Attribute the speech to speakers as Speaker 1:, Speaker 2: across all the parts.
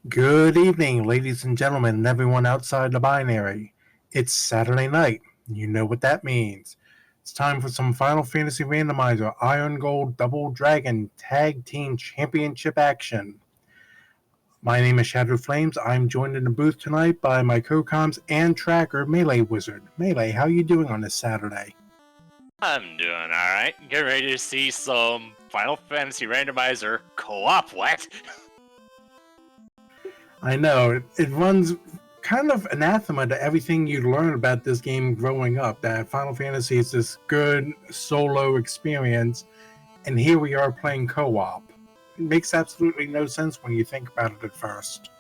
Speaker 1: Good evening, ladies and gentlemen, and everyone outside the binary. It's Saturday night. You know what that means. It's time for some Final Fantasy Randomizer Irongol Double Dragon Tag Team Championship action. My name is Shadow Flames. I'm joined in the booth tonight by my co-coms and tracker, Melee Wizard. Melee, how you doing on this Saturday?
Speaker 2: I'm doing alright. Get ready to see some Final Fantasy Randomizer co-op. What?
Speaker 1: I know, it runs kind of anathema to everything you learn about this game growing up, that Final Fantasy is this good solo experience, and here we are playing co-op. It makes absolutely no sense when you think about it at first.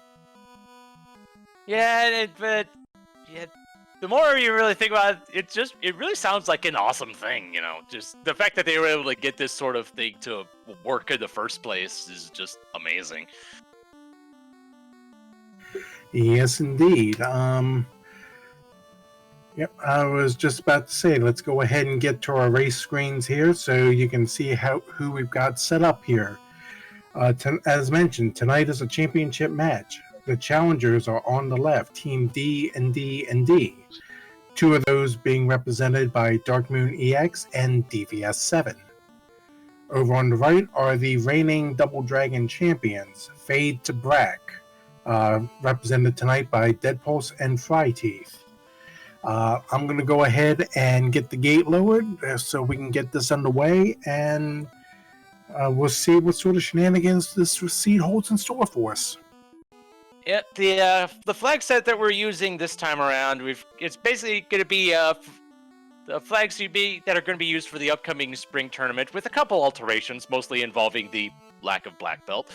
Speaker 2: Yeah, but the more you really think about it, it really sounds like an awesome thing, Just the fact that they were able to get this sort of thing to work in the first place is just amazing.
Speaker 1: Yes, indeed. Yep, I was just about to say, let's go ahead and get to our race screens here so you can see who we've got set up here. As mentioned, tonight is a championship match. The challengers are on the left, Team D&D&D. Two of those being represented by Darkmoon EX and DVS7. Over on the right are the reigning Double Dragon champions, Fade to Brak, represented tonight by Dead Pulse and Fryteeth. I'm going to go ahead and get the gate lowered so we can get this underway, and we'll see what sort of shenanigans this seed holds in store for us.
Speaker 2: Yep, the flag set that we're using this time around, it's basically going to be the flags that are going to be used for the upcoming spring tournament, with a couple alterations, mostly involving the lack of black belt,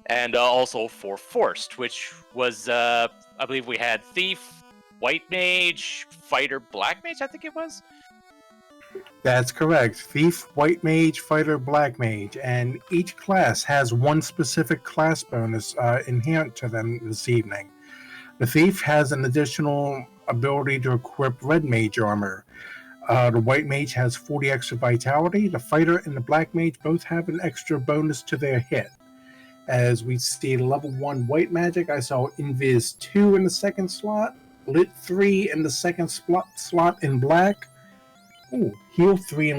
Speaker 2: and also for Forced, which was I believe we had Thief, White Mage, Fighter, Black Mage, I think it was.
Speaker 1: That's correct. Thief, White Mage, Fighter, Black Mage, and each class has one specific class bonus inherent to them this evening. The Thief has an additional ability to equip Red Mage armor. The White Mage has 40 extra vitality. The Fighter and the Black Mage both have an extra bonus to their hit. As we see level 1 White Magic, I saw Invis 2 in the second slot, Lit 3 in the second slot in Black. Ooh, Heal 3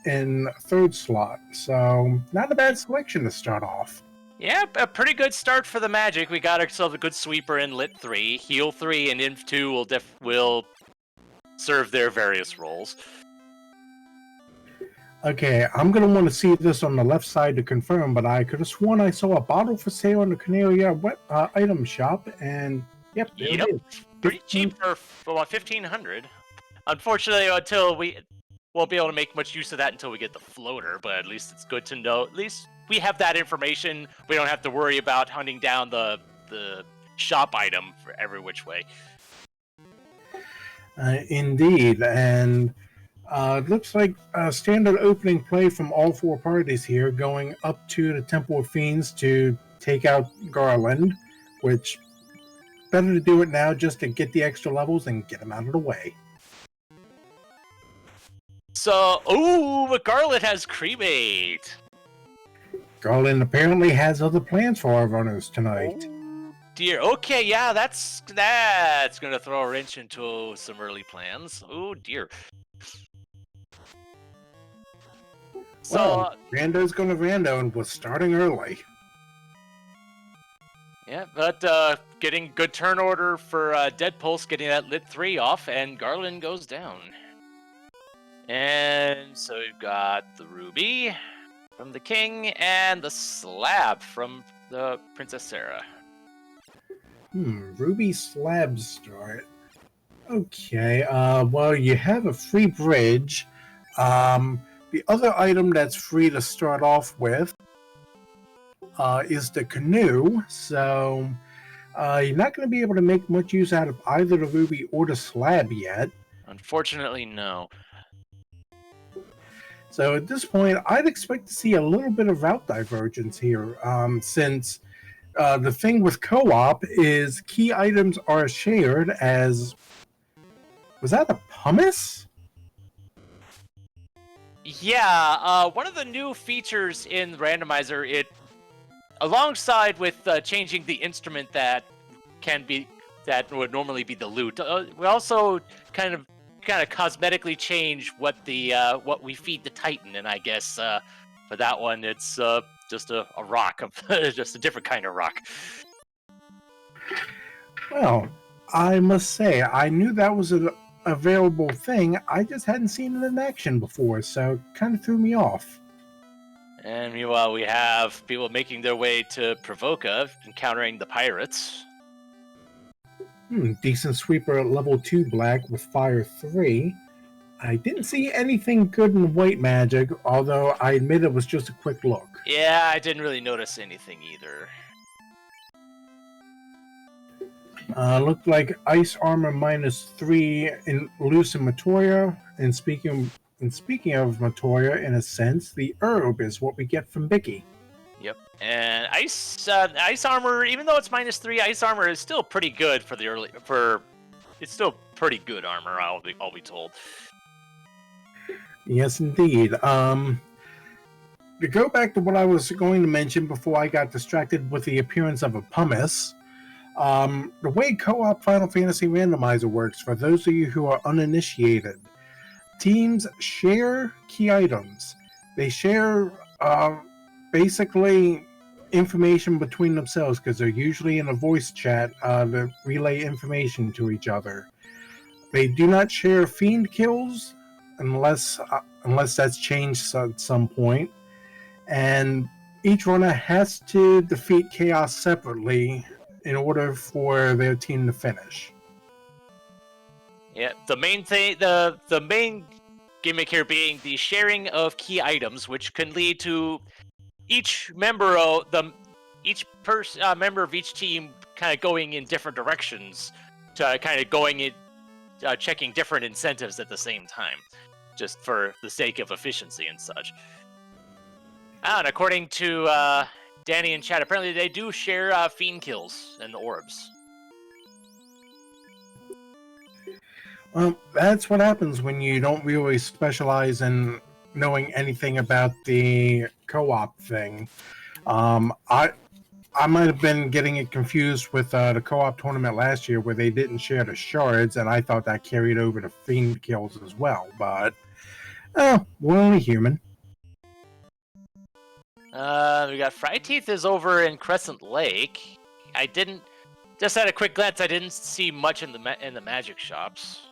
Speaker 1: in third slot. So, not a bad selection to start off.
Speaker 2: Yeah, a pretty good start for the Magic. We got ourselves a good sweeper in Lit 3. Heal 3 and Inv 2 will serve their various roles.
Speaker 1: Okay, I'm going to want to see this on the left side to confirm, but I could have sworn I saw a bottle for sale in the Canaria item shop, and yep, there it is.
Speaker 2: Pretty cheap for about 1,500. Unfortunately, until we won't be able to make much use of that until we get the floater, but at least it's good to know. At least we have that information. We don't have to worry about hunting down the shop item for every which way.
Speaker 1: Indeed, and it looks like a standard opening play from all four parties here, going up to the Temple of Fiends to take out Garland, which better to do it now just to get the extra levels and get them out of the way.
Speaker 2: So, but Garland has cremate.
Speaker 1: Garland apparently has other plans for our runners tonight.
Speaker 2: Oh, dear. Okay, yeah, that's gonna throw a wrench into some early plans. Oh dear. So
Speaker 1: well, Rando's gonna Rando, and we're starting early.
Speaker 2: Yeah, but getting good turn order for Dead Pulse, getting that Lit 3 off, and Garland goes down. And so we've got the Ruby from the King and the Slab from the Princess Sarah.
Speaker 1: Ruby Slab start. Okay, well, you have a free bridge. The other item that's free to start off with is the canoe, so you're not going to be able to make much use out of either the Ruby or the Slab yet.
Speaker 2: Unfortunately, no.
Speaker 1: So at this point, I'd expect to see a little bit of route divergence here, since the thing with co-op is key items are shared as... Was that a pumice?
Speaker 2: Yeah, one of the new features in Randomizer, alongside with changing the instrument that would normally be the lute, we also kind of cosmetically change what we feed the Titan, and I guess for that one it's just a rock, just a different kind of rock.
Speaker 1: Well, I must say, I knew that was an available thing. I just hadn't seen it in action before, so it kind of threw me off.
Speaker 2: And meanwhile, we have people making their way to Provoca, encountering the pirates.
Speaker 1: Decent sweeper at level 2 black with fire 3. I didn't see anything good in white magic, although I admit it was just a quick look.
Speaker 2: Yeah, I didn't really notice anything either.
Speaker 1: Looked like ice armor -3 in loose in Matoya. And speaking of Matoya, in a sense, the herb is what we get from Vicky.
Speaker 2: Yep, and ice armor, even though it's -3, ice armor is still pretty good for the early. It's still pretty good armor. I'll be told.
Speaker 1: Yes, indeed. To go back to what I was going to mention before I got distracted with the appearance of a pumice. The way co-op Final Fantasy Randomizer works, for those of you who are uninitiated, teams share key items. They share basically information between themselves because they're usually in a voice chat to relay information to each other. They do not share fiend kills unless that's changed at some point, and each runner has to defeat chaos separately in order for their team to finish.
Speaker 2: Yeah, the main thing, the main gimmick here being the sharing of key items, which can lead to each member of each team kind of going in different directions, to kind of going in, checking different incentives at the same time, just for the sake of efficiency and such. And according to Danny in chat, apparently they do share fiend kills and the orbs.
Speaker 1: Well, that's what happens when you don't really specialize in knowing anything about the co-op thing. I might have been getting it confused with the co-op tournament last year where they didn't share the shards, and I thought that carried over to fiend kills as well, but we're only human.
Speaker 2: We got Fryteeth is over in Crescent Lake. I didn't, just at a quick glance, I didn't see much in the magic shops.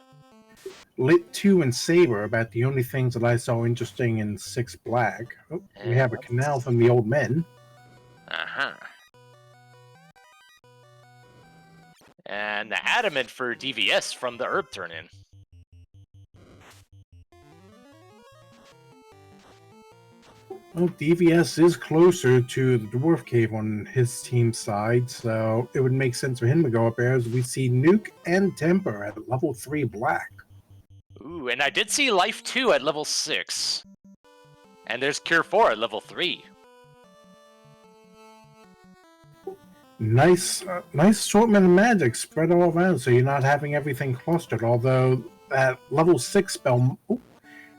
Speaker 1: Lit 2 and Saber about the only things that I saw interesting in 6 black. Oh, we have a canal from the old men.
Speaker 2: Uh-huh. And the adamant for DVS from the herb turn-in.
Speaker 1: Well, DVS is closer to the Dwarf Cave on his team's side, so it would make sense for him to go up there, as we see Nuke and Temper at level 3 black.
Speaker 2: Ooh, and I did see Life 2 at level 6. And there's Cure 4 at level 3.
Speaker 1: Nice assortment of magic spread all around, so you're not having everything clustered, although at level 6 spell,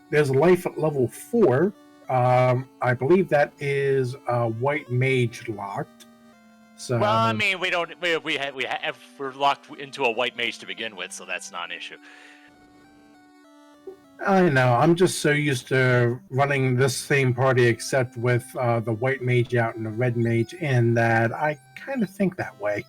Speaker 1: there's Life at level 4. I believe that is White Mage locked. So,
Speaker 2: well, I mean, we're locked into a White Mage to begin with, so that's not an issue.
Speaker 1: I know. I'm just so used to running this same party, except with the White Mage out and the Red Mage in, that I kind of think that way.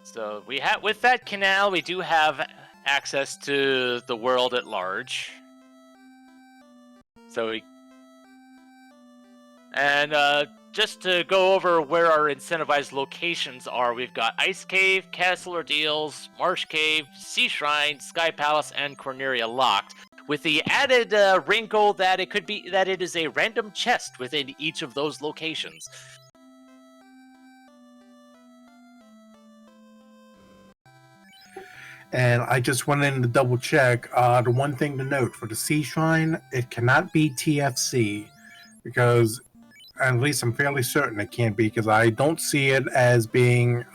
Speaker 2: So with that canal, we do have access to the world at large. So just to go over where our incentivized locations are, we've got Ice Cave, Castle Ordeals, Marsh Cave, Sea Shrine, Sky Palace, and Corneria locked, with the added wrinkle that it is a random chest within each of those locations.
Speaker 1: And I just went in to double check. The one thing to note for the Sea Shrine, it cannot be TFC, because at least I'm fairly certain it can't be, because I don't see it as being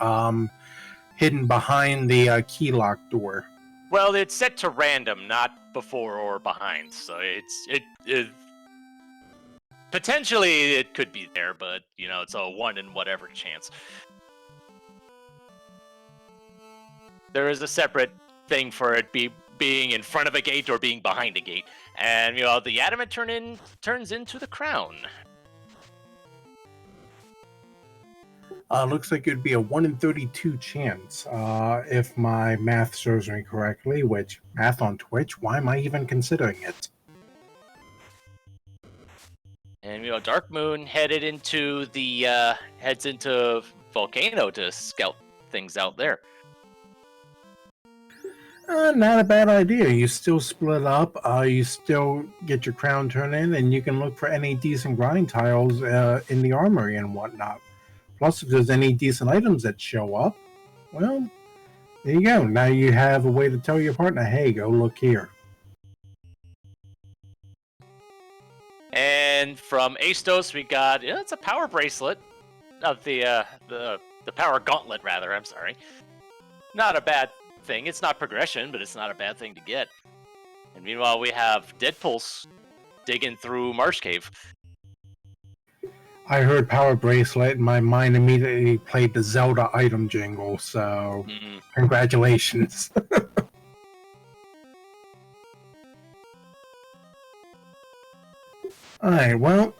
Speaker 1: hidden behind the key lock door.
Speaker 2: Well, it's set to random, not before or behind, so it Potentially, it could be there, but, you know, it's a 1 in whatever chance. There is a separate thing for it being in front of a gate or being behind a gate. And, you know, the adamant turns into the crown.
Speaker 1: Looks like it'd be a 1 in 32 chance, if my math serves me correctly, which, math on Twitch, why am I even considering it?
Speaker 2: And, you know, Dark Moon heads into Volcano to scout things out there.
Speaker 1: Not a bad idea. You still split up, you still get your crown turned in, and you can look for any decent grind tiles in the armory and whatnot. Plus, if there's any decent items that show up, well, there you go. Now you have a way to tell your partner, hey, go look here.
Speaker 2: And from Astos, we got, it's a power bracelet of the power gauntlet, rather. I'm sorry. Not a bad thing. It's not progression, but it's not a bad thing to get. And meanwhile, we have Deadpulse digging through Marsh Cave.
Speaker 1: I heard power bracelet, and my mind immediately played the Zelda item jingle, so congratulations. Alright, well,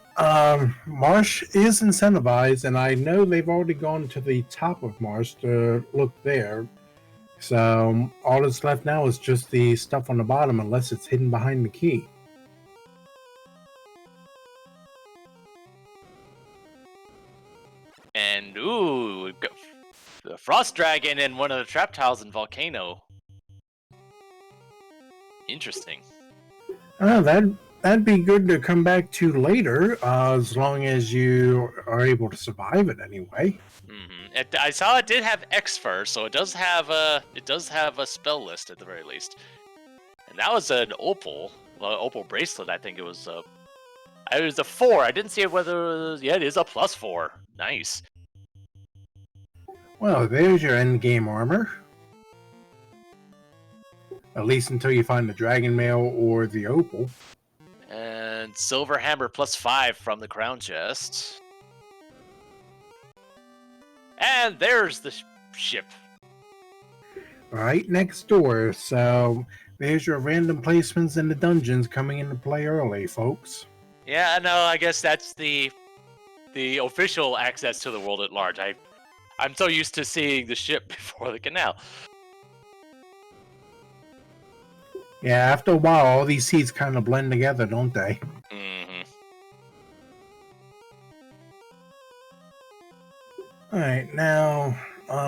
Speaker 1: Marsh is incentivized, and I know they've already gone to the top of Marsh to look there. So all that's left now is just the stuff on the bottom, unless it's hidden behind the key.
Speaker 2: And, ooh, we've got the Frost Dragon and one of the trap tiles in Volcano. Interesting.
Speaker 1: That'd be good to come back to later, as long as you are able to survive it anyway.
Speaker 2: I saw it did have X-Fur, so it does have a spell list at the very least. And that was an opal bracelet. I think it was a 4. I didn't see whether it was, it is a +4. Nice.
Speaker 1: Well, there's your end game armor. At least until you find the dragon mail or the opal.
Speaker 2: And silver hammer +5 from the crown chest. And there's the ship.
Speaker 1: Right next door. So there's your random placements in the dungeons coming into play early, folks.
Speaker 2: Yeah, no, I guess that's the official access to the world at large. I'm so used to seeing the ship before the canal.
Speaker 1: Yeah, after a while, all these seeds kind of blend together, don't they? Alright, now,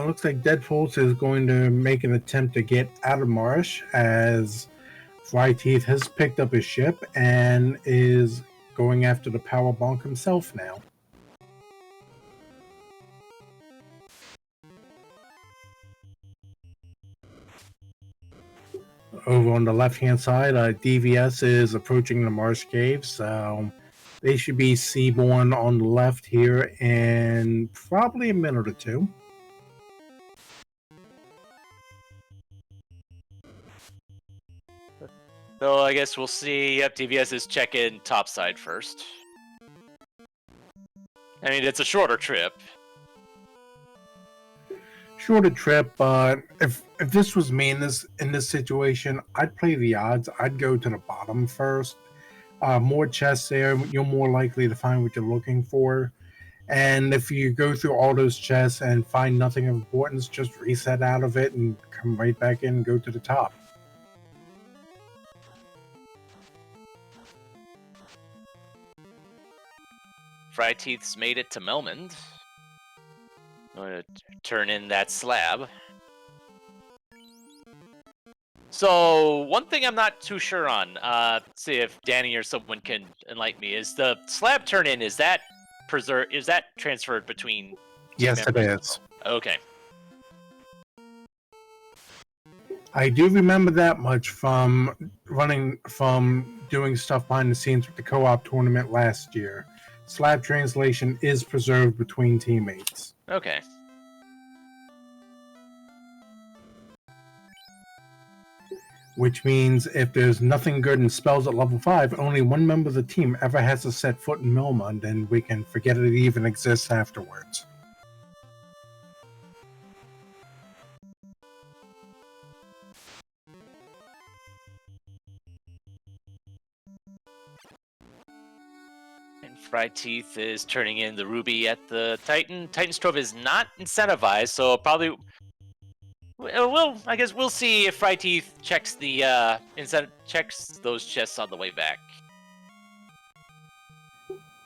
Speaker 1: looks like Deadpulse is going to make an attempt to get out of Marsh, as Flyteeth has picked up his ship and is going after the Power Bonk himself now. Over on the left-hand side, DVS is approaching the Marsh Cave, so they should be seaborne on the left here in probably a minute or two.
Speaker 2: So I guess we'll see. Yep, DVS is checking topside first. I mean, it's a shorter trip.
Speaker 1: Shorter trip, but if this was me in this situation, I'd play the odds. I'd go to the bottom first. More chests there, you're more likely to find what you're looking for. And if you go through all those chests and find nothing of importance, just reset out of it and come right back in and go to the top.
Speaker 2: Fryteeth's made it to Melmond. I'm going to turn in that slab. So, one thing I'm not too sure on, see if Danny or someone can enlighten me, is the slab turn-in, is that transferred between
Speaker 1: Yes, it is.
Speaker 2: Okay.
Speaker 1: I do remember that much from doing stuff behind the scenes with the co-op tournament last year. Slab translation is preserved between teammates.
Speaker 2: Okay.
Speaker 1: which means if there's nothing good in spells at level 5, only one member of the team ever has to set foot in Milmund, and we can forget it even exists afterwards.
Speaker 2: And Fried Teeth is turning in the ruby at the Titan. Titan's Trove is not incentivized, so probably I guess we'll see if Fried Teeth checks the checks those chests on the way back.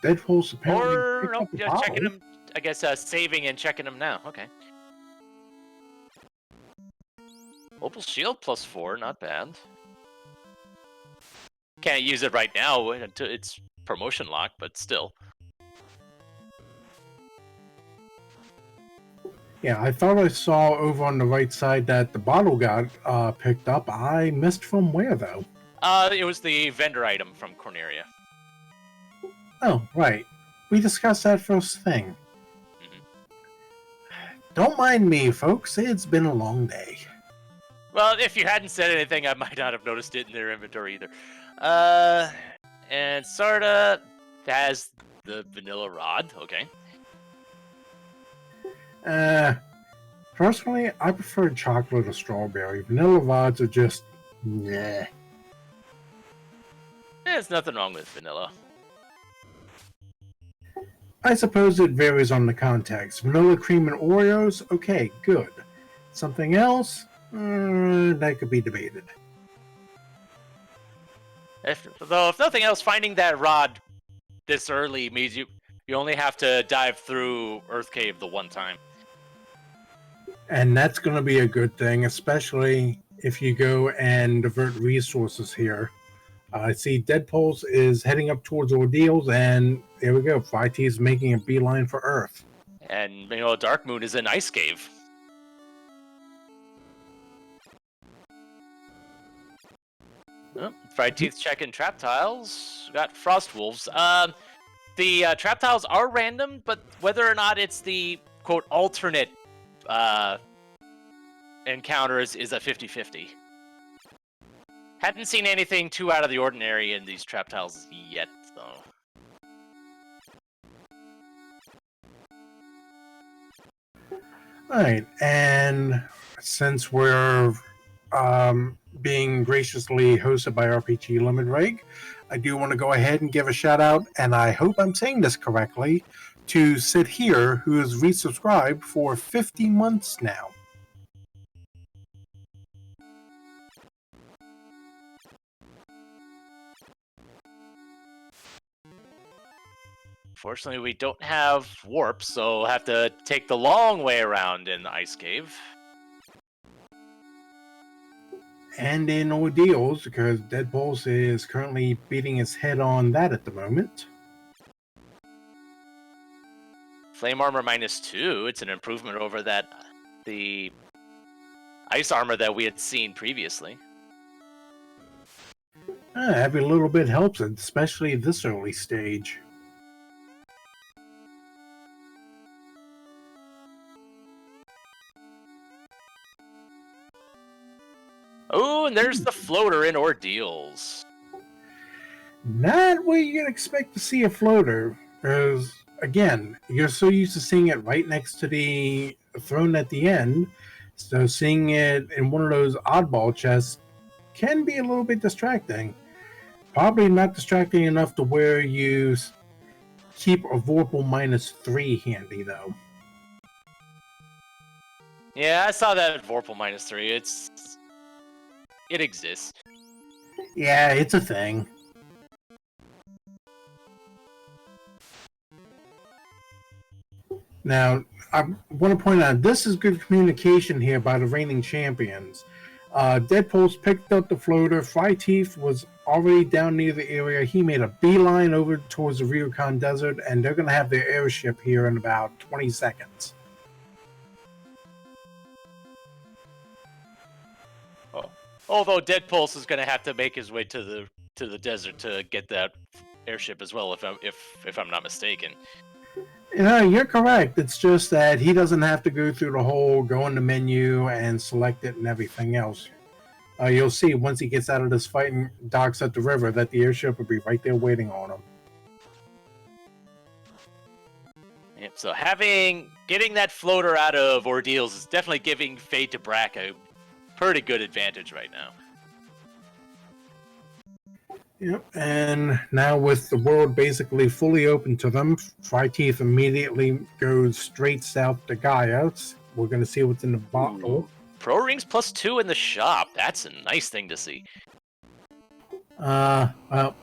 Speaker 1: Deadpool's apparently
Speaker 2: Or
Speaker 1: up the
Speaker 2: checking
Speaker 1: bottle.
Speaker 2: them. I guess saving and checking them now. Okay. Opal Shield +4, not bad. Can't use it right now until it's promotion lock, but still.
Speaker 1: Yeah, I thought I saw over on the right side that the bottle got picked up. I missed from where, though?
Speaker 2: It was the vendor item from Corneria.
Speaker 1: Oh, right. We discussed that first thing. Don't mind me, folks. It's been a long day.
Speaker 2: Well, if you hadn't said anything, I might not have noticed it in their inventory either. And Sarda has the vanilla rod. Okay.
Speaker 1: Personally, I prefer chocolate or strawberry. Vanilla rods are just, nah.
Speaker 2: There's nothing wrong with vanilla.
Speaker 1: I suppose it varies on the context. Vanilla cream and Oreos, okay, good. Something else, that could be debated.
Speaker 2: If nothing else, finding that rod this early means you only have to dive through Earth Cave the one time.
Speaker 1: And that's going to be a good thing, especially if you go and divert resources here. I see Deadpulse is heading up towards Ordeals, and there we go. Fight is making a beeline for Earth.
Speaker 2: And, Dark Moon is in Ice Cave. Oh, Fried Teeth checking Trap Tiles. Got Frost Wolves. The Trap Tiles are random, but whether or not it's the, quote, alternate encounters is a 50-50. Hadn't seen anything too out of the ordinary in these Trap Tiles yet, though.
Speaker 1: Alright, and since we're being graciously hosted by RPG Limit Reg, I do want to go ahead and give a shout out, and I hope I'm saying this correctly, to Sid here, who has resubscribed for 50 months now.
Speaker 2: Fortunately, we don't have warp, so we'll have to take the long way around in the Ice Cave.
Speaker 1: And in Ordeals, because Deadpulse is currently beating his head on that at the moment.
Speaker 2: Flame armor -2. It's an improvement over the ice armor that we had seen previously.
Speaker 1: Every little bit helps, especially this early stage.
Speaker 2: Oh, and there's the floater in Ordeals.
Speaker 1: Not where you'd expect to see a floater, because, again, you're so used to seeing it right next to the throne at the end, so seeing it in one of those oddball chests can be a little bit distracting. Probably not distracting enough to where you keep a Vorpal -3 handy, though.
Speaker 2: Yeah, I saw that at Vorpal -3. It exists.
Speaker 1: Yeah, it's a thing. Now, I want to point out, this is good communication here by the reigning champions. Deadpulse picked up the floater. Fry Teeth was already down near the area. He made a beeline over towards the Ryokan Desert, and they're going to have their airship here in about 20 seconds.
Speaker 2: Although Deadpulse is going to have to make his way to the desert to get that airship as well, if I'm not mistaken.
Speaker 1: You're correct. It's just that he doesn't have to go through the whole go in the menu and select it and everything else. You'll see once he gets out of this fight and docks at the river that the airship will be right there waiting on him.
Speaker 2: Yep, so getting that floater out of ordeals is definitely giving Fade to Brak a pretty good advantage right now.
Speaker 1: Yep, and now with the world basically fully open to them, Fryteeth immediately goes straight south to Gaia. We're going to see what's in the bottle.
Speaker 2: Ooh, Pro Rings +2 in the shop. That's a nice thing to see.
Speaker 1: Well,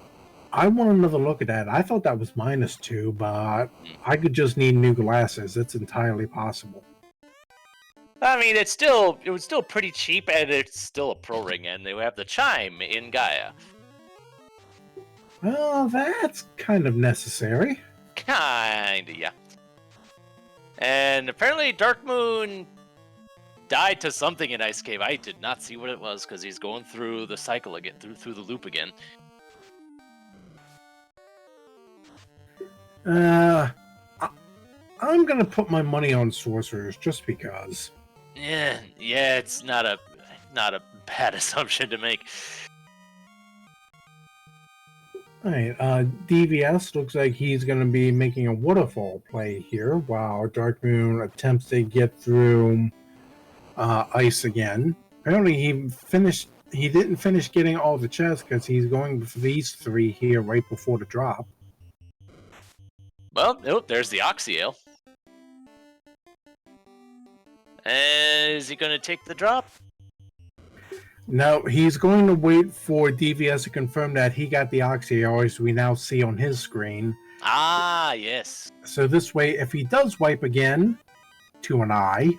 Speaker 1: I want another look at that. I thought that was -2, but I could just need new glasses. It's entirely possible.
Speaker 2: I mean, it was still pretty cheap, and it's still a Pro Ring, and they have the chime in Gaia.
Speaker 1: Well, that's kind of necessary.
Speaker 2: Kinda, yeah. And apparently Dark Moon died to something in Ice Cave. I did not see what it was, because he's going through the cycle again, through the loop again.
Speaker 1: I'm gonna put my money on sorcerers just because.
Speaker 2: Yeah, it's not a bad assumption to make.
Speaker 1: Alright, DVS looks like he's going to be making a waterfall play here while Dark Moon attempts to get through ice again. Apparently he didn't finish getting all the chests because he's going for these 3 here right before the drop.
Speaker 2: Well, nope, there's the Oxyale. And is he going to take the drop?
Speaker 1: No, he's going to wait for DVS to confirm that he got the Oxyale, as we now see on his screen.
Speaker 2: Ah, yes.
Speaker 1: So this way, if he does wipe again to an eye,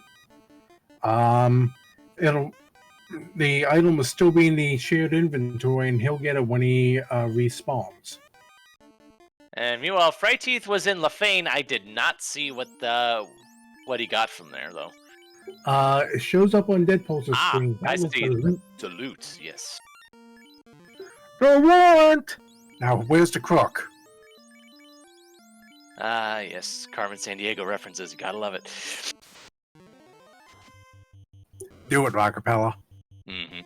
Speaker 1: the item will still be in the shared inventory, and he'll get it when he respawns.
Speaker 2: And meanwhile, Fryteeth was in Lafane. I did not see what he got from there, though.
Speaker 1: It shows up on Deadpulse's screen.
Speaker 2: I see. The loot, yes.
Speaker 1: The warrant! Now, where's the crook?
Speaker 2: Ah, yes. Carmen Sandiego references. You gotta love it.
Speaker 1: Do it, Rockapella.
Speaker 2: Mm-hmm.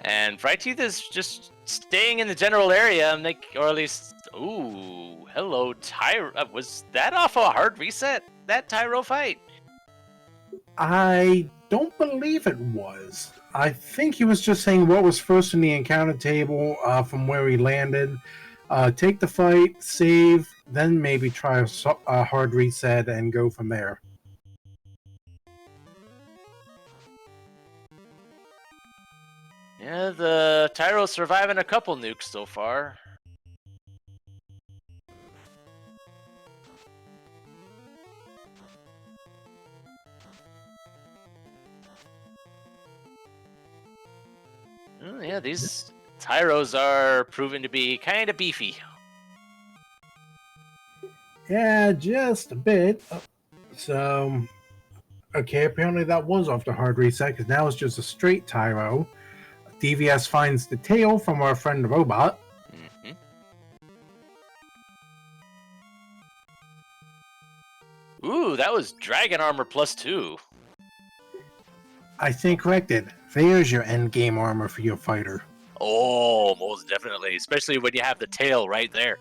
Speaker 2: And Fryteeth is just staying in the general area, and or at least... Ooh, hello, Tyro. Was that off a hard reset, that Tyro fight?
Speaker 1: I don't believe it was. I think he was just saying what was first in the encounter table from where he landed. Take the fight, save, then maybe try a hard reset and go from there.
Speaker 2: Yeah, the Tyro's surviving a couple nukes so far. Oh, yeah, these Tyros are proving to be kind of beefy.
Speaker 1: Yeah, just a bit. So, okay, apparently that was off the hard reset, because now it's just a straight Tyro. DVS finds the tail from our friend the robot.
Speaker 2: Mm-hmm. Ooh, that was Dragon Armor +2.
Speaker 1: I think corrected. There's your endgame armor for your fighter.
Speaker 2: Oh, most definitely. Especially when you have the tail right there.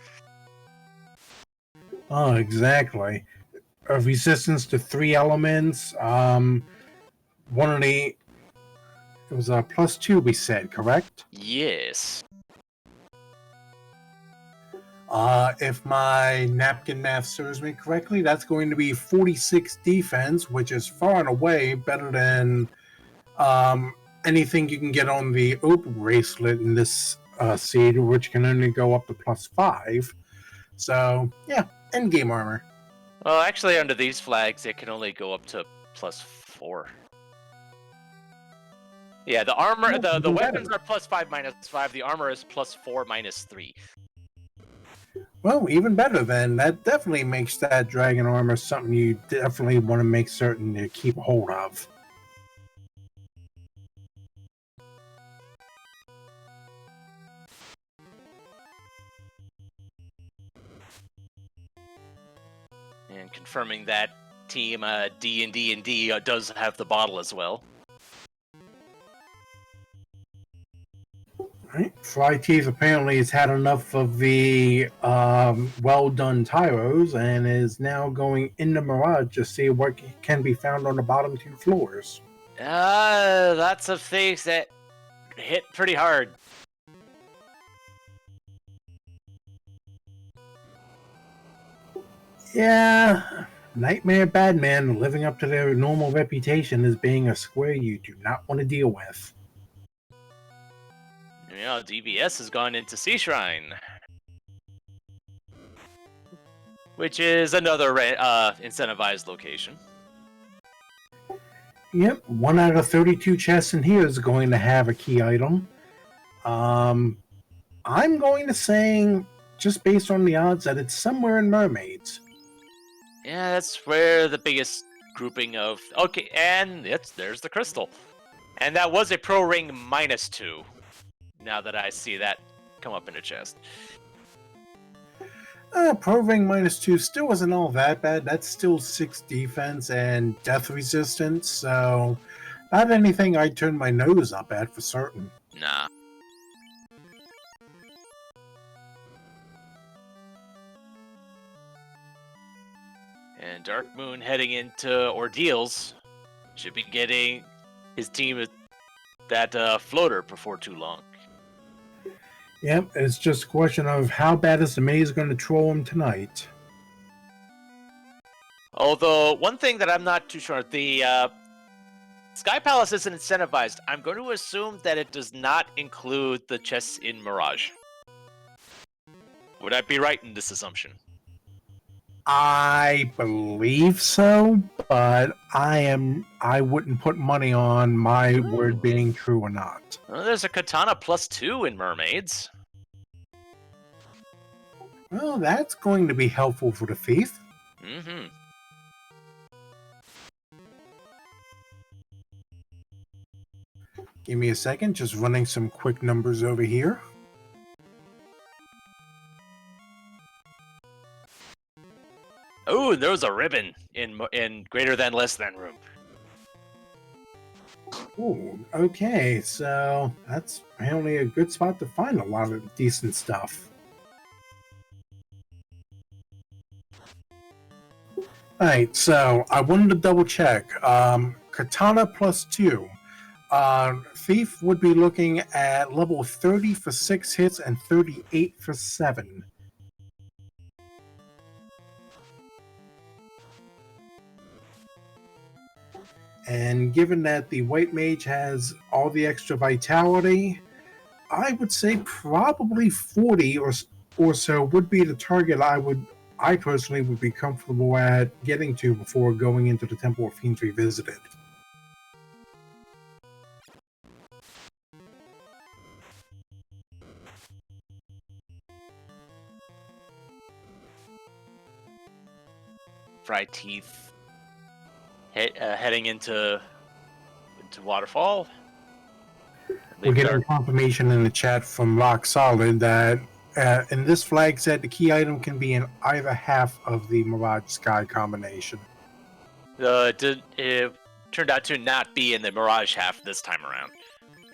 Speaker 1: Oh, exactly. A resistance to 3 elements. One of the... It was a +2 we said, correct?
Speaker 2: Yes.
Speaker 1: If my napkin math serves me correctly, that's going to be 46 defense, which is far and away better than anything you can get on the Opal bracelet in this seed, which can only go up to +5. So, yeah, endgame armor.
Speaker 2: Well, actually, under these flags, it can only go up to +4. Yeah, the armor, the weapons are +5 -5. The armor is +4 -3.
Speaker 1: Well, even better then. That definitely makes that dragon armor something you definitely want to make certain to keep a hold of.
Speaker 2: And confirming that team D&D&D does have the bottle as well.
Speaker 1: Right. Fly Teeth apparently has had enough of the well done tyros and is now going in the Mirage to see what can be found on the bottom 2 floors.
Speaker 2: Lots of things that hit pretty hard.
Speaker 1: Yeah, Nightmare Badman living up to their normal reputation as being a square you do not want to deal with.
Speaker 2: You know, DBS has gone into Sea Shrine, which is another incentivized location.
Speaker 1: Yep, 1 out of 32 chests in here is going to have a key item. I'm going to say, just based on the odds, that it's somewhere in Mermaids.
Speaker 2: Yeah, that's where the biggest grouping of... Okay, and there's the crystal. And that was a pro ring -2, now that I see that come up in the chest.
Speaker 1: Pro Ring -2 still wasn't all that bad. That's still 6 defense and death resistance, so not anything I'd turn my nose up at for certain.
Speaker 2: Nah. And Dark Moon heading into Ordeals should be getting his team that floater before too long.
Speaker 1: Yep, it's just a question of how bad is the maze going to troll him tonight.
Speaker 2: Although, one thing that I'm not too sure, the Sky Palace isn't incentivized. I'm going to assume that it does not include the chests in Mirage. Would I be right in this assumption?
Speaker 1: I believe so, but I wouldn't put money on my word being true or not.
Speaker 2: Well, there's a Katana +2 in Mermaids.
Speaker 1: Well, that's going to be helpful for the thief.
Speaker 2: Mm-hmm.
Speaker 1: Give me a second, just running some quick numbers over here.
Speaker 2: Oh, there was a ribbon in greater than less than room.
Speaker 1: Ooh, okay, so that's apparently a good spot to find a lot of decent stuff. Alright, so I wanted to double check. Katana +2. Thief would be looking at level 30 for 6 hits and 38 for 7. And given that the White Mage has all the extra vitality, I would say probably 40 or so would be the target I personally would be comfortable at getting to before going into the Temple of Fiends Revisited.
Speaker 2: Fried Teeth heading into Waterfall.
Speaker 1: We're getting confirmation in the chat from Rock Solid that in this flag set, the key item can be in either half of the Mirage Sky combination.
Speaker 2: It turned out to not be in the Mirage half this time around.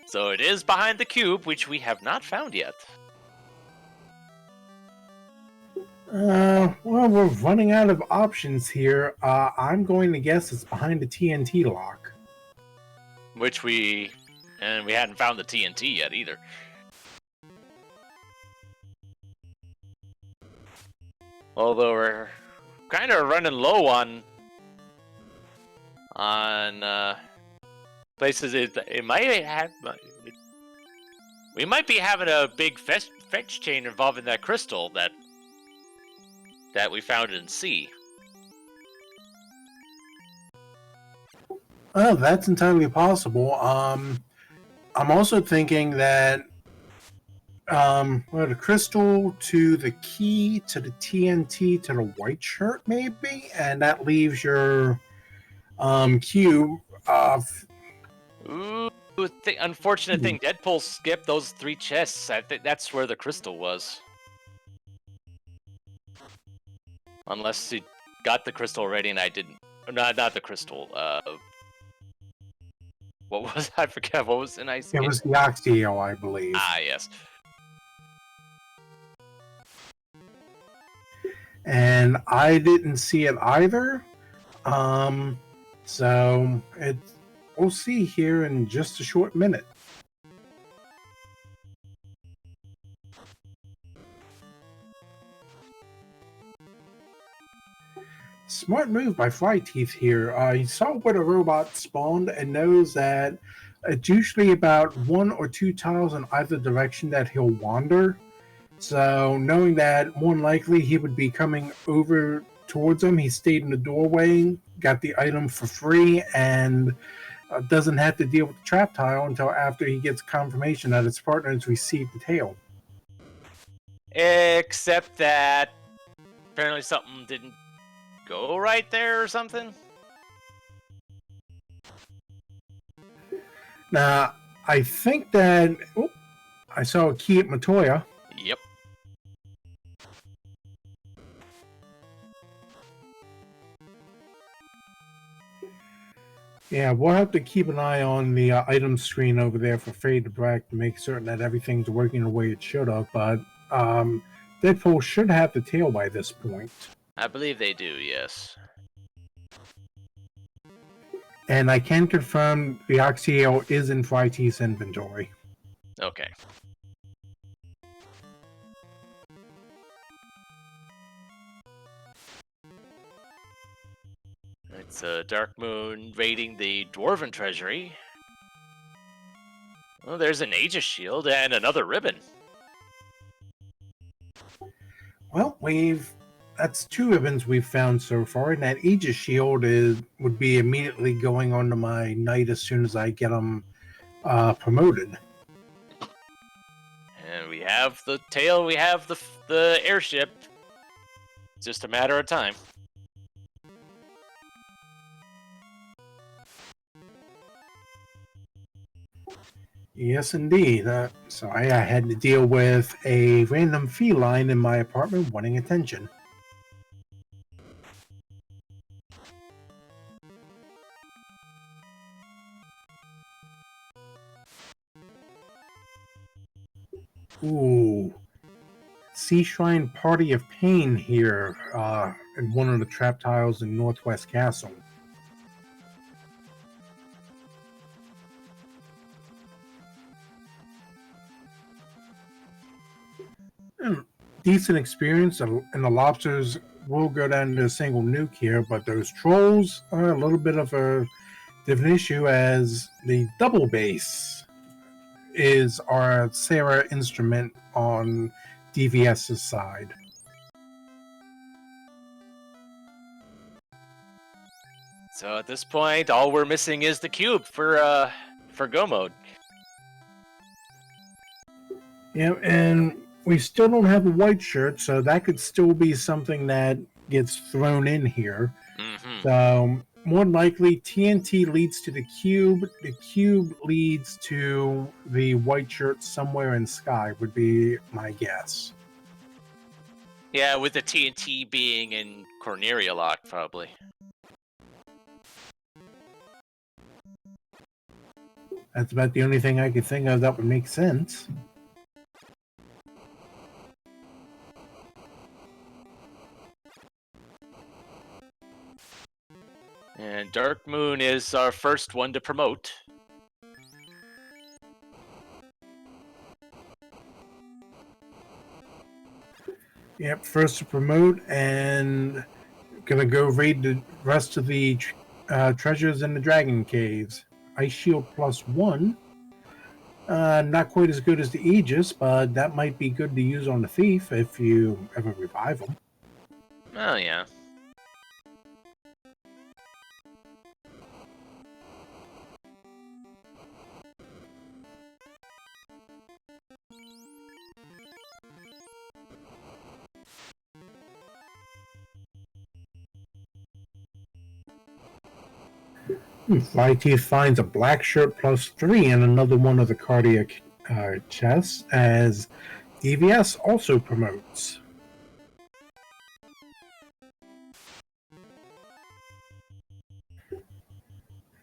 Speaker 2: So it is behind the cube, which we have not found yet.
Speaker 1: Well, we're running out of options here. I'm going to guess it's behind the TNT lock.
Speaker 2: Which we hadn't found the TNT yet either. Although we're kind of running low on places. It might have. We might be having a big fetch chain involving that crystal that we found in C.
Speaker 1: Oh, that's entirely possible. I'm also thinking that the crystal to the key to the TNT to the white shirt, maybe, and that leaves your cube.
Speaker 2: Ooh, unfortunate thing. Deadpool skipped those 3 chests. I think that's where the crystal was. Unless he got the crystal already and I didn't. Not the crystal. What was I forget? What was an ice?
Speaker 1: It was the Oxio, I believe.
Speaker 2: Ah, yes.
Speaker 1: And I didn't see it either. So we'll see here in just a short minute. Smart move by Flyteeth here. He saw where the robot spawned and knows that it's usually about 1 or 2 tiles in either direction that he'll wander. So knowing that more than likely he would be coming over towards him, he stayed in the doorway, got the item for free, and doesn't have to deal with the trap tile until after he gets confirmation that his partner has received the tail.
Speaker 2: Except that apparently something didn't go right there or something.
Speaker 1: Now, I think that... Oh, I saw a key at Matoya.
Speaker 2: Yep.
Speaker 1: Yeah, we'll have to keep an eye on the item screen over there for Fade to Brak to make certain that everything's working the way it should have, but Deadpool should have the tail by this point.
Speaker 2: I believe they do, yes.
Speaker 1: And I can confirm the Oxio is in Flyteeth's inventory.
Speaker 2: Okay. It's Dark Moon raiding the Dwarven Treasury. Oh, there's an Aegis Shield and another ribbon.
Speaker 1: Well, that's 2 ribbons we've found so far, and that Aegis Shield would be immediately going onto my knight as soon as I get them promoted.
Speaker 2: And we have the tail, we have the airship. It's just a matter of time.
Speaker 1: Yes, indeed. Sorry, I had to deal with a random feline in my apartment wanting attention. Ooh. Sea Shrine Party of Pain here in one of the trap tiles in Northwest Castle. Decent experience, and the lobsters will go down to a single nuke here, but those trolls are a little bit of a different issue, as the double base is our Sarah instrument on DVS's side.
Speaker 2: So at this point, all we're missing is the cube for go mode.
Speaker 1: Yeah, and we still don't have a white shirt, so that could still be something that gets thrown in here.
Speaker 2: Mm-hmm.
Speaker 1: So more than likely, TNT leads to the cube. The cube leads to the white shirt somewhere in Sky, would be my guess.
Speaker 2: Yeah, with the TNT being in Corneria Lock, probably.
Speaker 1: That's about the only thing I could think of that would make sense.
Speaker 2: And Dark Moon is our first one to promote.
Speaker 1: Yep, first to promote, and gonna go raid the rest of the treasures in the Dragon Caves. Ice Shield +1. Not quite as good as the Aegis, but that might be good to use on the Thief if you ever revive him.
Speaker 2: Oh, yeah.
Speaker 1: Flyteeth finds a black shirt +3 and another one of the cardiac chests, as DVS also promotes.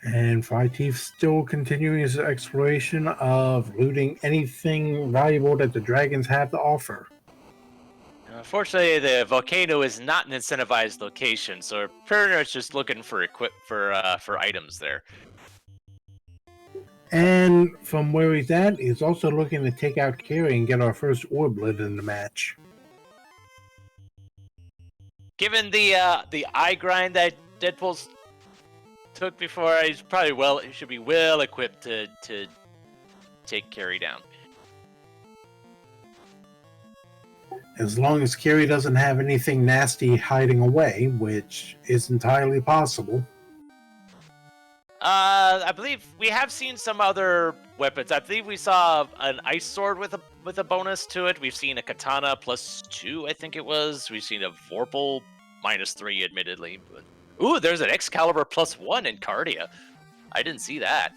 Speaker 1: And Five still continuing his exploration of looting anything valuable that the dragons have to offer.
Speaker 2: Unfortunately, the volcano is not an incentivized location, so we're pretty much just looking for for items there.
Speaker 1: And from where he's at, he's also looking to take out Carrie and get our first orb lit in the match.
Speaker 2: Given the eye grind that Deadpool's took before, he should be well equipped to take Carrie down.
Speaker 1: As long as Carrie doesn't have anything nasty hiding away, which is entirely possible.
Speaker 2: I believe we have seen some other weapons. I believe we saw an ice sword with a bonus to it. We've seen a katana +2, I think it was. We've seen a Vorpal -3, admittedly. But, ooh, there's an Excalibur +1 in Cardia. I didn't see that.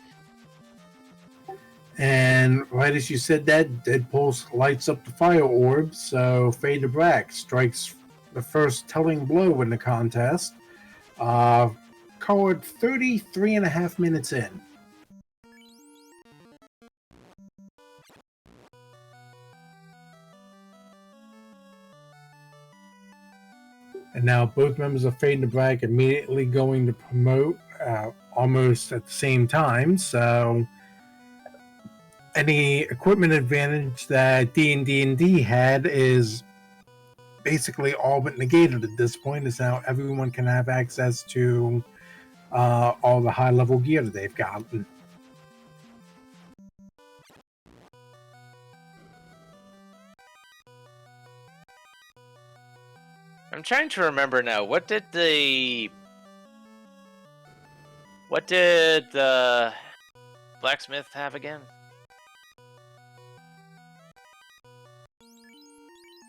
Speaker 1: And right as you said that, Deadpool lights up the fire orb, so Fade to Brak strikes the first telling blow in the contest. Call it 33 and a half minutes in. And now both members of Fade to Brak immediately going to promote almost at the same time, so any equipment advantage that D&D&D had is basically all but negated at this point, as now everyone can have access to all the high-level gear that they've gotten.
Speaker 2: I'm trying to remember now. What did the blacksmith have again?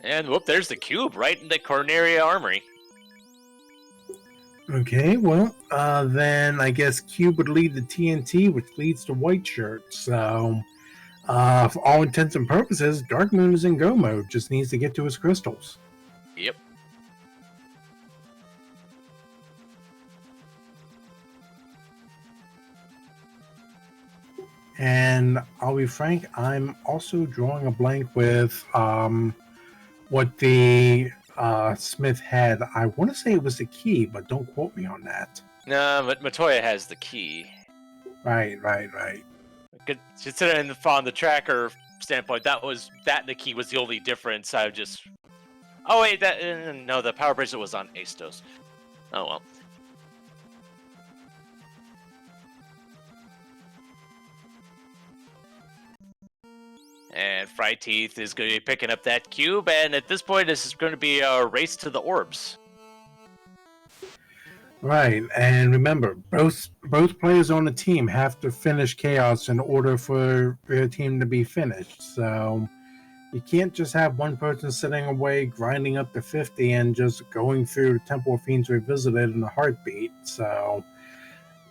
Speaker 2: And whoop, there's the cube right in the Corneria Armory.
Speaker 1: Okay, well, then I guess Cube would lead the TNT, which leads to White Shirt. So, for all intents and purposes, Dark Moon is in go mode. Just needs to get to his crystals.
Speaker 2: Yep.
Speaker 1: And I'll be frank, I'm also drawing a blank with what the Smith had. I want to say it was the key, but don't quote me on that.
Speaker 2: No, but Matoya has the key.
Speaker 1: Right.
Speaker 2: Considering from the tracker standpoint, that and the key was the only difference. Oh wait, no, the power bracelet was on Astos. Oh well. And Fried Teeth is going to be picking up that cube, and at this point, this is going to be a race to the orbs.
Speaker 1: Right, and remember, both players on the team have to finish Chaos in order for their team to be finished. So you can't just have one person sitting away, grinding up to 50, and just going through the Temple of Fiends Revisited in a heartbeat. So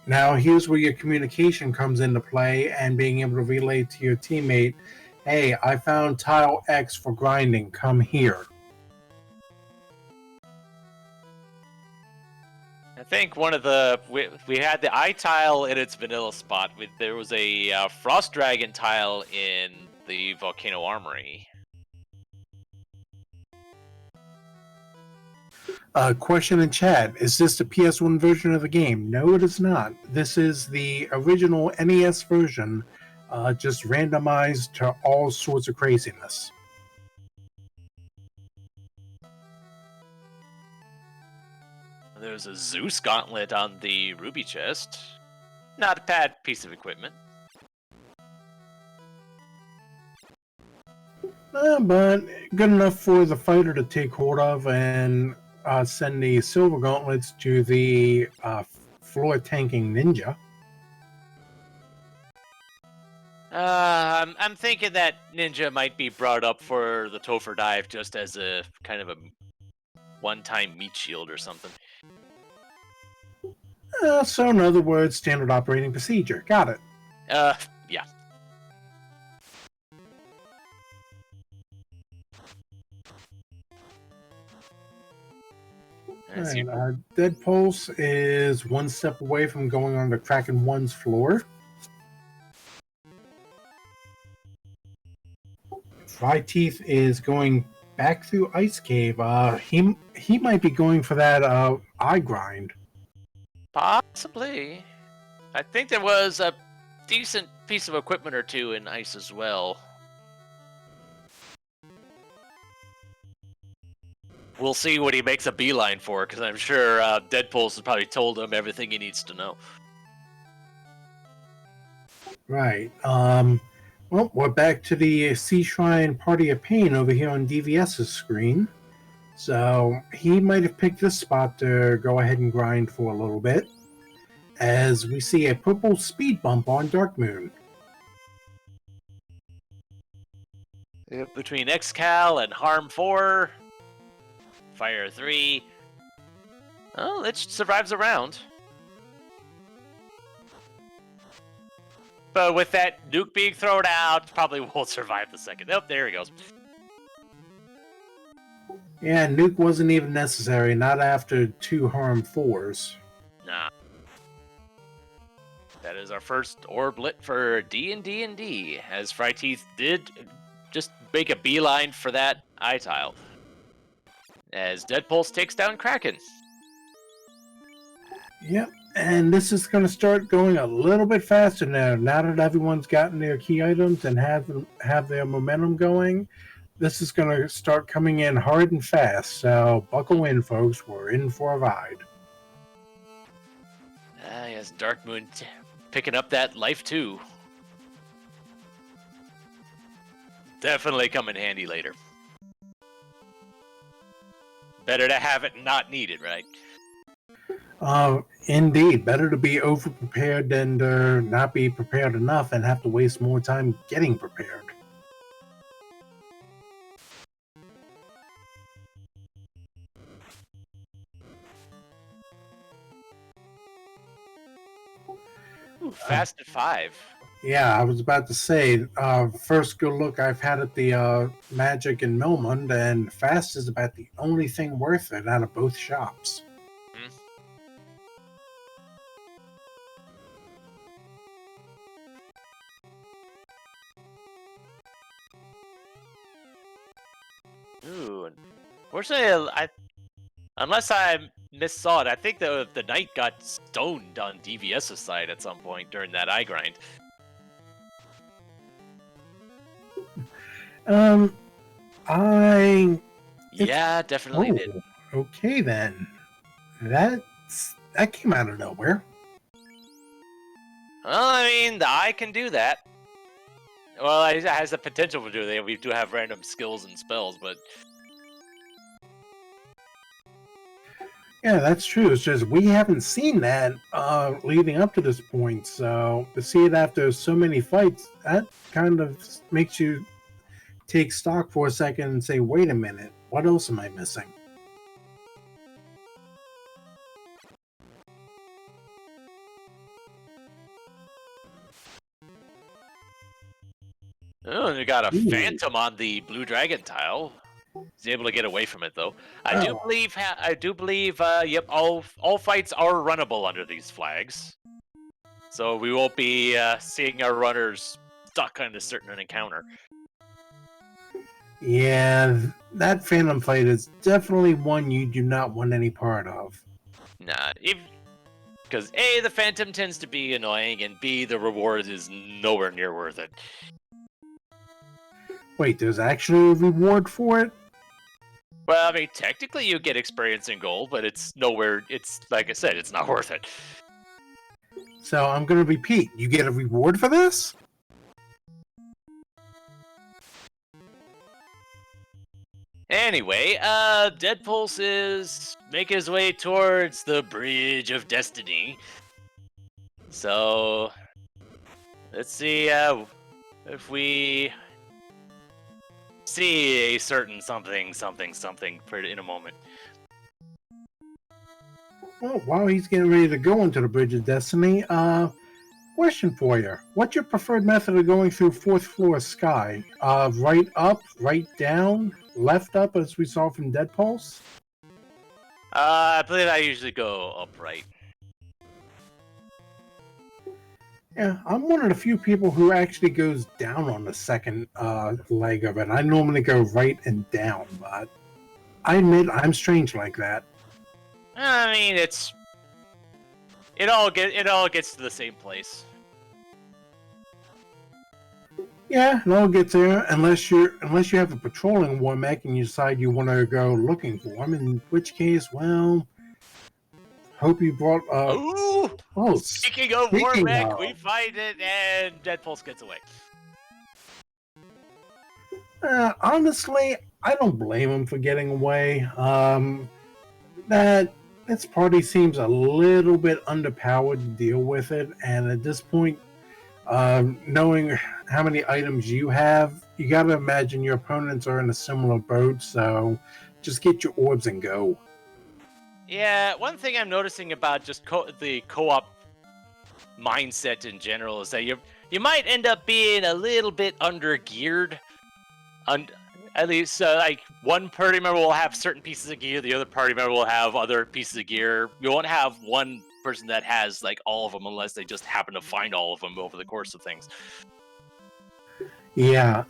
Speaker 1: now here's where your communication comes into play, and being able to relay to your teammate, hey, I found tile X for grinding, come here.
Speaker 2: I think we had the eye tile in its vanilla spot. There was a frost dragon tile in the volcano armory.
Speaker 1: Question in chat, is this the PS1 version of the game? No, it is not. This is the original NES version, just randomized to all sorts of craziness.
Speaker 2: There's a Zeus gauntlet on the ruby chest. Not a bad piece of equipment.
Speaker 1: But good enough for the fighter to take hold of and send the silver gauntlets to the floor tanking ninja.
Speaker 2: I'm thinking that ninja might be brought up for the Topher dive just as a kind of a one-time meat shield or something.
Speaker 1: So in other words, standard operating procedure. Got it.
Speaker 2: Yeah. As you,
Speaker 1: Right, Dead Pulse is one step away from going on the Kraken 1's floor. Dry Teeth is going back through Ice Cave. He might be going for that eye grind.
Speaker 2: possibly. I think there was a decent piece of equipment or two in ice as well. We'll see what he makes a beeline for, because I'm sure Deadpool's has probably told him everything he needs to know.
Speaker 1: Right. Well, we're back to the Sea Shrine Party of Pain over here on DVS's screen. So he might have picked this spot to go ahead and grind for a little bit, as we see a purple speed bump on Dark Moon.
Speaker 2: Yep. Between Xcal and Harm 4, Fire 3. Oh, it survives a round. But with that nuke being thrown out, probably won't survive the second. Oh, there he goes.
Speaker 1: Yeah, nuke wasn't even necessary, not after 2 Harm 4s.
Speaker 2: Nah. That is our first orb lit for D&D&D, as Fryteeth did just make a beeline for that eye tile. As Deadpulse takes down Kraken.
Speaker 1: Yep, and this is going to start going a little bit faster now that everyone's gotten their key items and have their momentum going. This is going to start coming in hard and fast, so buckle in, folks. We're in for a ride.
Speaker 2: Yes, Dark Moon picking up that life too. Definitely come in handy later. Better to have it not needed, right?
Speaker 1: Indeed. Better to be over-prepared than to not be prepared enough and have to waste more time getting prepared.
Speaker 2: Ooh, fast at 5.
Speaker 1: Yeah, I was about to say, first good look I've had at the Magic in Milmond, and fast is about the only thing worth it out of both shops.
Speaker 2: Ooh, unfortunately, unless I missaw it, I think the knight got stoned on DVS's side at some point during that eye grind. Yeah, definitely did.
Speaker 1: Okay then. That came out of nowhere.
Speaker 2: Well, I mean, the eye can do that. Well, it has the potential to do that. We do have random skills and spells, but
Speaker 1: Yeah, that's true. It's just we haven't seen that leading up to this point. So to see it after so many fights, that kind of makes you take stock for a second and say, wait a minute, what else am I missing?
Speaker 2: oh, and we got a
Speaker 1: Ooh.
Speaker 2: phantom on the blue dragon tile. He's able to get away from it though. I do believe. Yep, all fights are runnable under these flags, so we won't be seeing our runners stuck on a certain encounter.
Speaker 1: Yeah, that Phantom fight is definitely one you do not want any part of.
Speaker 2: Nah, because A, the phantom tends to be annoying, and B, the reward is nowhere near worth it.
Speaker 1: Wait, there's actually a reward for it?
Speaker 2: Well, I mean, technically you get experience in gold, but it's nowhere. It's like I said, it's not worth it.
Speaker 1: So I'm going to repeat, you get a reward for this?
Speaker 2: Anyway, Deadpulse is making his way towards the Bridge of Destiny. So, let's see if we see a certain something in a moment.
Speaker 1: Well, while he's getting ready to go into the Bridge of Destiny, question for you. What's your preferred method of going through 4th floor sky? Right up, right down, left up, as we saw from Deadpulse?
Speaker 2: I believe I usually go upright.
Speaker 1: Yeah, I'm one of the few people who actually goes down on the second leg of it. I normally go right and down, but I admit I'm strange like that.
Speaker 2: I mean, it all gets to the same place.
Speaker 1: Yeah, it all gets there unless you have a patrolling war mech and you decide you want to go looking for them. In which case, well, hope you brought.
Speaker 2: Ooh!
Speaker 1: Oh,
Speaker 2: Speaking of
Speaker 1: speaking
Speaker 2: Warbeck,
Speaker 1: of,
Speaker 2: we find it, and Deadpulse gets away.
Speaker 1: honestly, I don't blame him for getting away. That this party seems a little bit underpowered to deal with it, and at this point, knowing how many items you have, you got to imagine your opponents are in a similar boat. So, just get your orbs and go.
Speaker 2: Yeah, one thing I'm noticing about just the co-op mindset in general is that you might end up being a little bit under-geared. At least, like, one party member will have certain pieces of gear, the other party member will have other pieces of gear. You won't have one person that has, like, all of them unless they just happen to find all of them over the course of things.
Speaker 1: Yeah,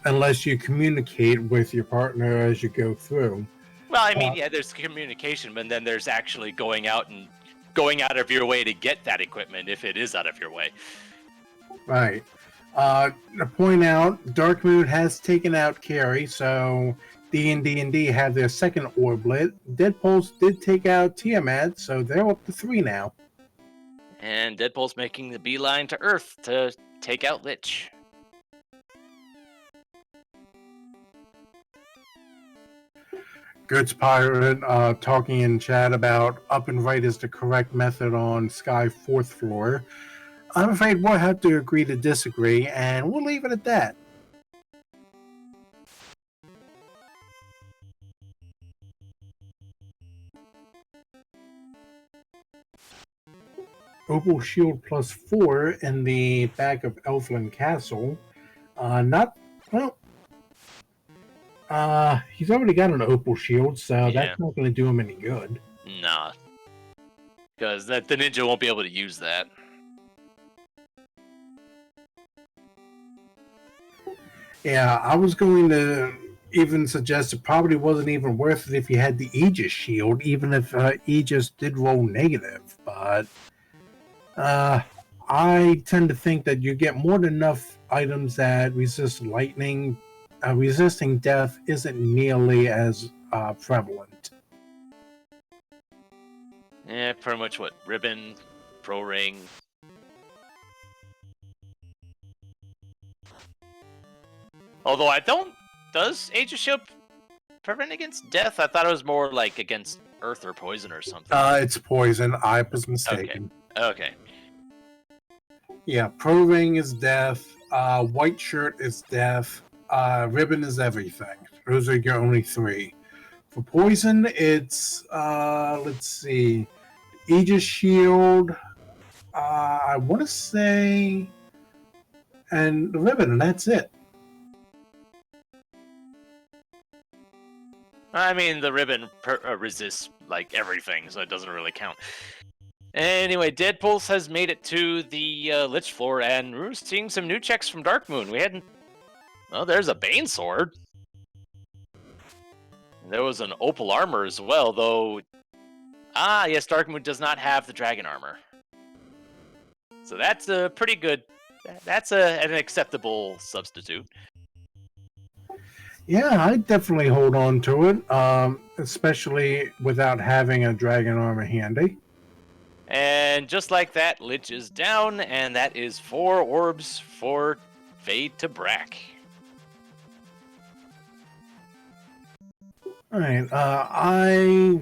Speaker 1: unless you communicate with your partner as you go through.
Speaker 2: Well, I mean, yeah, there's communication, but then there's actually going out of your way to get that equipment if it is out of your way.
Speaker 1: Right. To point out, Dark Moon has taken out Carrie, so D&D&D have their second orblet. Deadpulse did take out Tiamat, so they're up to 3 now.
Speaker 2: And Deadpool's making the beeline to Earth to take out Lich.
Speaker 1: Goods Pirate talking in chat about up and right is the correct method on Sky 4th floor. I'm afraid we'll have to agree to disagree, and we'll leave it at that. Opal Shield plus 4 in the back of Elfland Castle. He's already got an Opal Shield, so that's not going to do him any good.
Speaker 2: Nah. Because the ninja won't be able to use that.
Speaker 1: Yeah, I was going to even suggest it probably wasn't even worth it if you had the Aegis Shield, even if Aegis did roll negative. But I tend to think that you get more than enough items that resist lightning. Resisting death isn't nearly as prevalent.
Speaker 2: Yeah, pretty much what? Ribbon, Pro Ring. Although I don't... Does Aegis Shield prevent against death? I thought it was more like against earth or poison or something.
Speaker 1: It's poison. I was mistaken.
Speaker 2: Okay.
Speaker 1: Yeah, Pro Ring is death. White Shirt is death. Ribbon is everything. Those are your only 3. For poison, it's let's see, Aegis Shield. I want to say, and the ribbon, and that's it.
Speaker 2: I mean, the ribbon resists, like, everything, so it doesn't really count. Anyway, Deadpulse has made it to the Lich floor, and we're seeing some new checks from Dark Moon. We hadn't... Well, there's a Bane Sword. There was an Opal Armor as well, though... Ah, yes, Dark Moon does not have the Dragon Armor. So that's a pretty good... That's an acceptable substitute.
Speaker 1: Yeah, I definitely hold on to it, especially without having a Dragon Armor handy.
Speaker 2: And just like that, Lich is down, and that is 4 orbs for Fade to Brak.
Speaker 1: Alright, I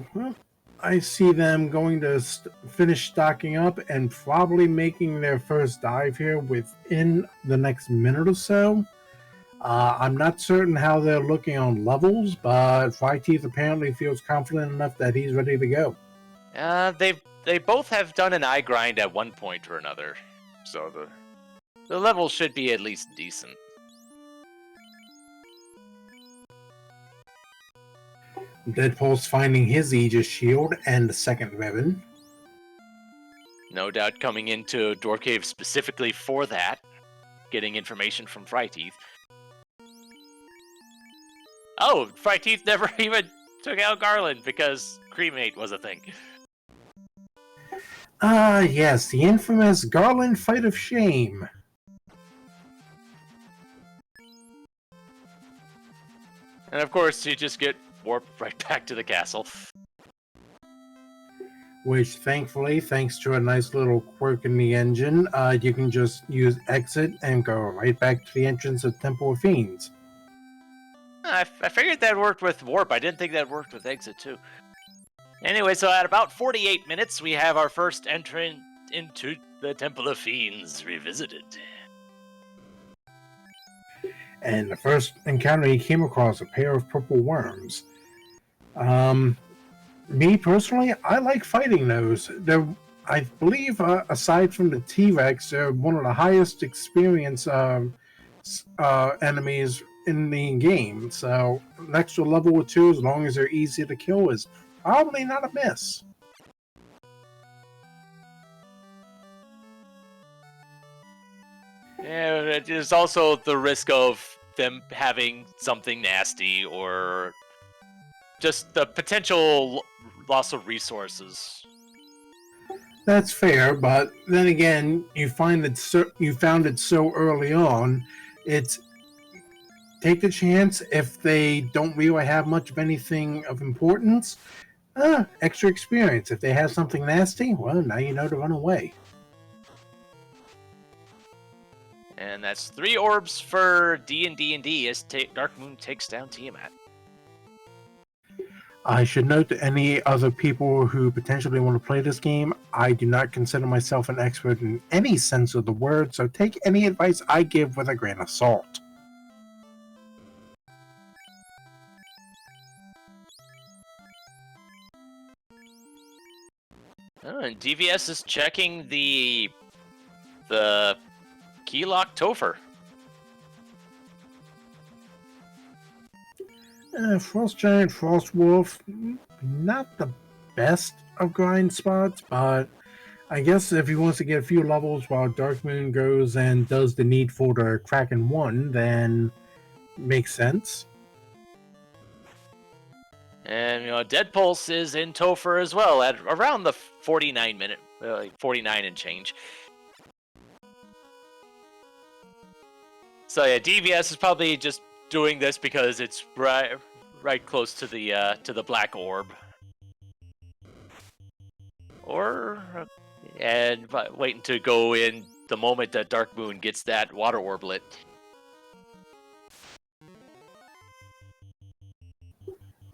Speaker 1: see them going to finish stocking up and probably making their first dive here within the next minute or so. I'm not certain how they're looking on levels, but Fryteeth apparently feels confident enough that he's ready to go.
Speaker 2: They both have done an eye grind at one point or another, so the levels should be at least decent.
Speaker 1: Deadpool's finding his Aegis shield and the second ribbon.
Speaker 2: No doubt coming into Dwarf Cave specifically for that, getting information from Fryteeth. Oh, Fryteeth never even took out Garland because cremate was a thing.
Speaker 1: Ah, yes, the infamous Garland Fight of Shame.
Speaker 2: And of course, you just get warped right back to the castle.
Speaker 1: Which, thankfully, thanks to a nice little quirk in the engine, you can just use exit and go right back to the entrance of Temple of Fiends.
Speaker 2: I figured that worked with warp. I didn't think that worked with exit, too. Anyway, so at about 48 minutes, we have our first entrant into the Temple of Fiends revisited.
Speaker 1: And the first encounter he came across a pair of purple worms. Me personally, I like fighting those. They're, I believe, aside from the T-Rex, they're one of the highest experience enemies in the game. So an extra level or two, as long as they're easy to kill, is probably not a miss.
Speaker 2: Yeah, there's also the risk of them having something nasty or just the potential loss of resources.
Speaker 1: That's fair, but then again, you found it so early on. It's take the chance if they don't really have much of anything of importance. Extra experience. If they have something nasty, well, now you know to run away.
Speaker 2: And that's 3 orbs for D&D&D as Dark Moon takes down Tiamat.
Speaker 1: I should note to any other people who potentially want to play this game, I do not consider myself an expert in any sense of the word, so take any advice I give with a grain of salt.
Speaker 2: Oh, and DVS is checking the Keylock Topher.
Speaker 1: Frost Giant, Frost Wolf, not the best of grind spots, but I guess if he wants to get a few levels while Dark Moon goes and does the needful to Kraken 1, then makes sense.
Speaker 2: And Dead Pulse is in Topher as well at around the 49 minute, 49 and change. So yeah, DVS is probably just doing this because it's right close to the black orb, and waiting to go in the moment that Dark Moon gets that water orb lit.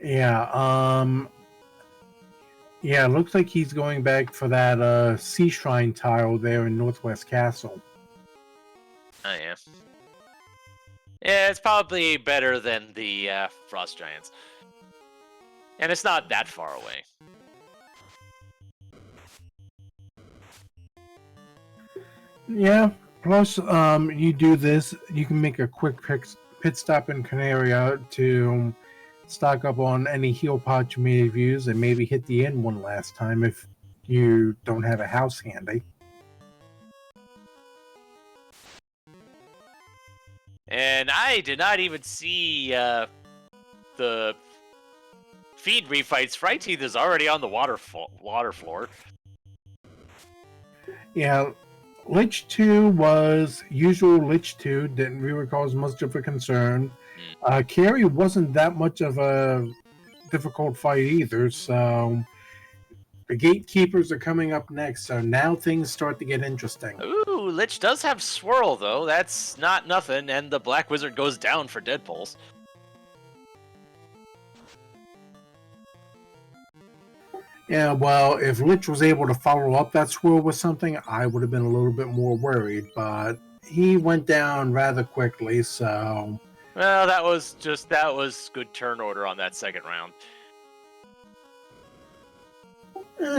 Speaker 1: Yeah, yeah, it looks like he's going back for that Sea Shrine tile there in Northwest Castle.
Speaker 2: Oh yeah. Yeah, it's probably better than the Frost Giants. And it's not that far away.
Speaker 1: Yeah, plus you do this, you can make a quick pit stop in Canaria to stock up on any heal pots you may have used and maybe hit the end one last time if you don't have a house handy.
Speaker 2: And I did not even see the feed refights. Fryteeth is already on the water floor.
Speaker 1: Yeah, Lich 2 was usual Lich 2, didn't really cause much of a concern. Carry wasn't that much of a difficult fight either, so the Gatekeepers are coming up next, so now things start to get interesting.
Speaker 2: Ooh, Lich does have Swirl, though. That's not nothing, and the Black Wizard goes down for Dead Pulse.
Speaker 1: Yeah, well, if Lich was able to follow up that swirl with something, I would have been a little bit more worried, but he went down rather quickly, so...
Speaker 2: Well, that was good turn order on that second round.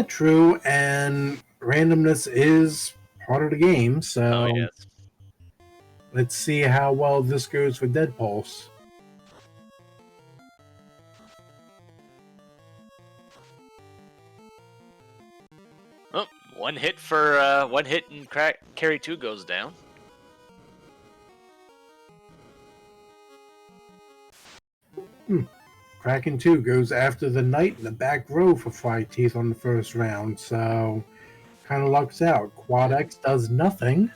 Speaker 1: True, and randomness is part of the game, so...
Speaker 2: Oh, yes.
Speaker 1: Let's see how well this goes for Dead Pulse.
Speaker 2: One hit and carry 2 goes down.
Speaker 1: Kraken 2 goes after the knight in the back row for Fried Teeth on the first round, so kind of lucks out. Quad X does nothing.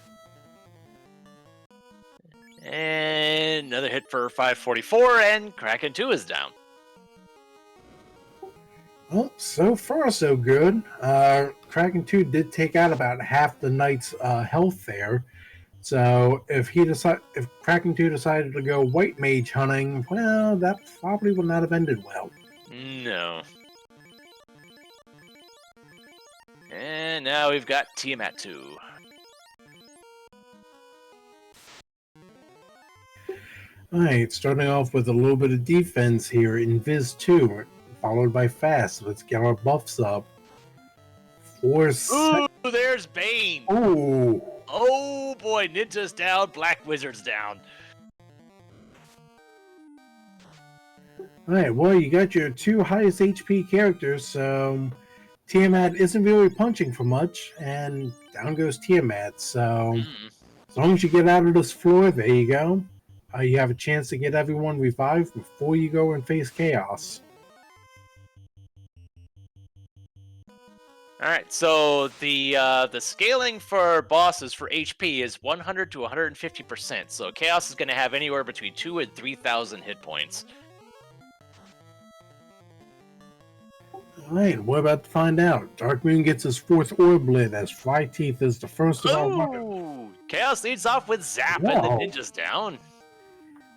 Speaker 2: And another hit for 544, and Kraken 2 is down.
Speaker 1: Well, so far so good. Kraken 2 did take out about half the knight's health there. So if Kraken 2 decided to go white mage hunting, well, that probably would not have ended well.
Speaker 2: No. And now we've got Tiamat 2.
Speaker 1: Alright, starting off with a little bit of defense here in Viz 2, followed by Fast. Let's get our buffs up.
Speaker 2: Ooh, there's Bane!
Speaker 1: Ooh!
Speaker 2: Oh boy, Ninja's down, Black Wizard's down.
Speaker 1: Alright, well, you got your 2 highest HP characters, so Tiamat isn't really punching for much, and down goes Tiamat, so as long as you get out of this floor, there you go. You have a chance to get everyone revived before you go and face Chaos.
Speaker 2: Alright, so the scaling for bosses for HP is 100 to 150%, so Chaos is going to have anywhere between 2 and 3,000 hit points.
Speaker 1: Alright, we're about to find out. Dark Moon gets his 4th orb lit as Fly Teeth is the first of our runners.
Speaker 2: Ooh! Chaos leads off with Zap, and the Ninja's down.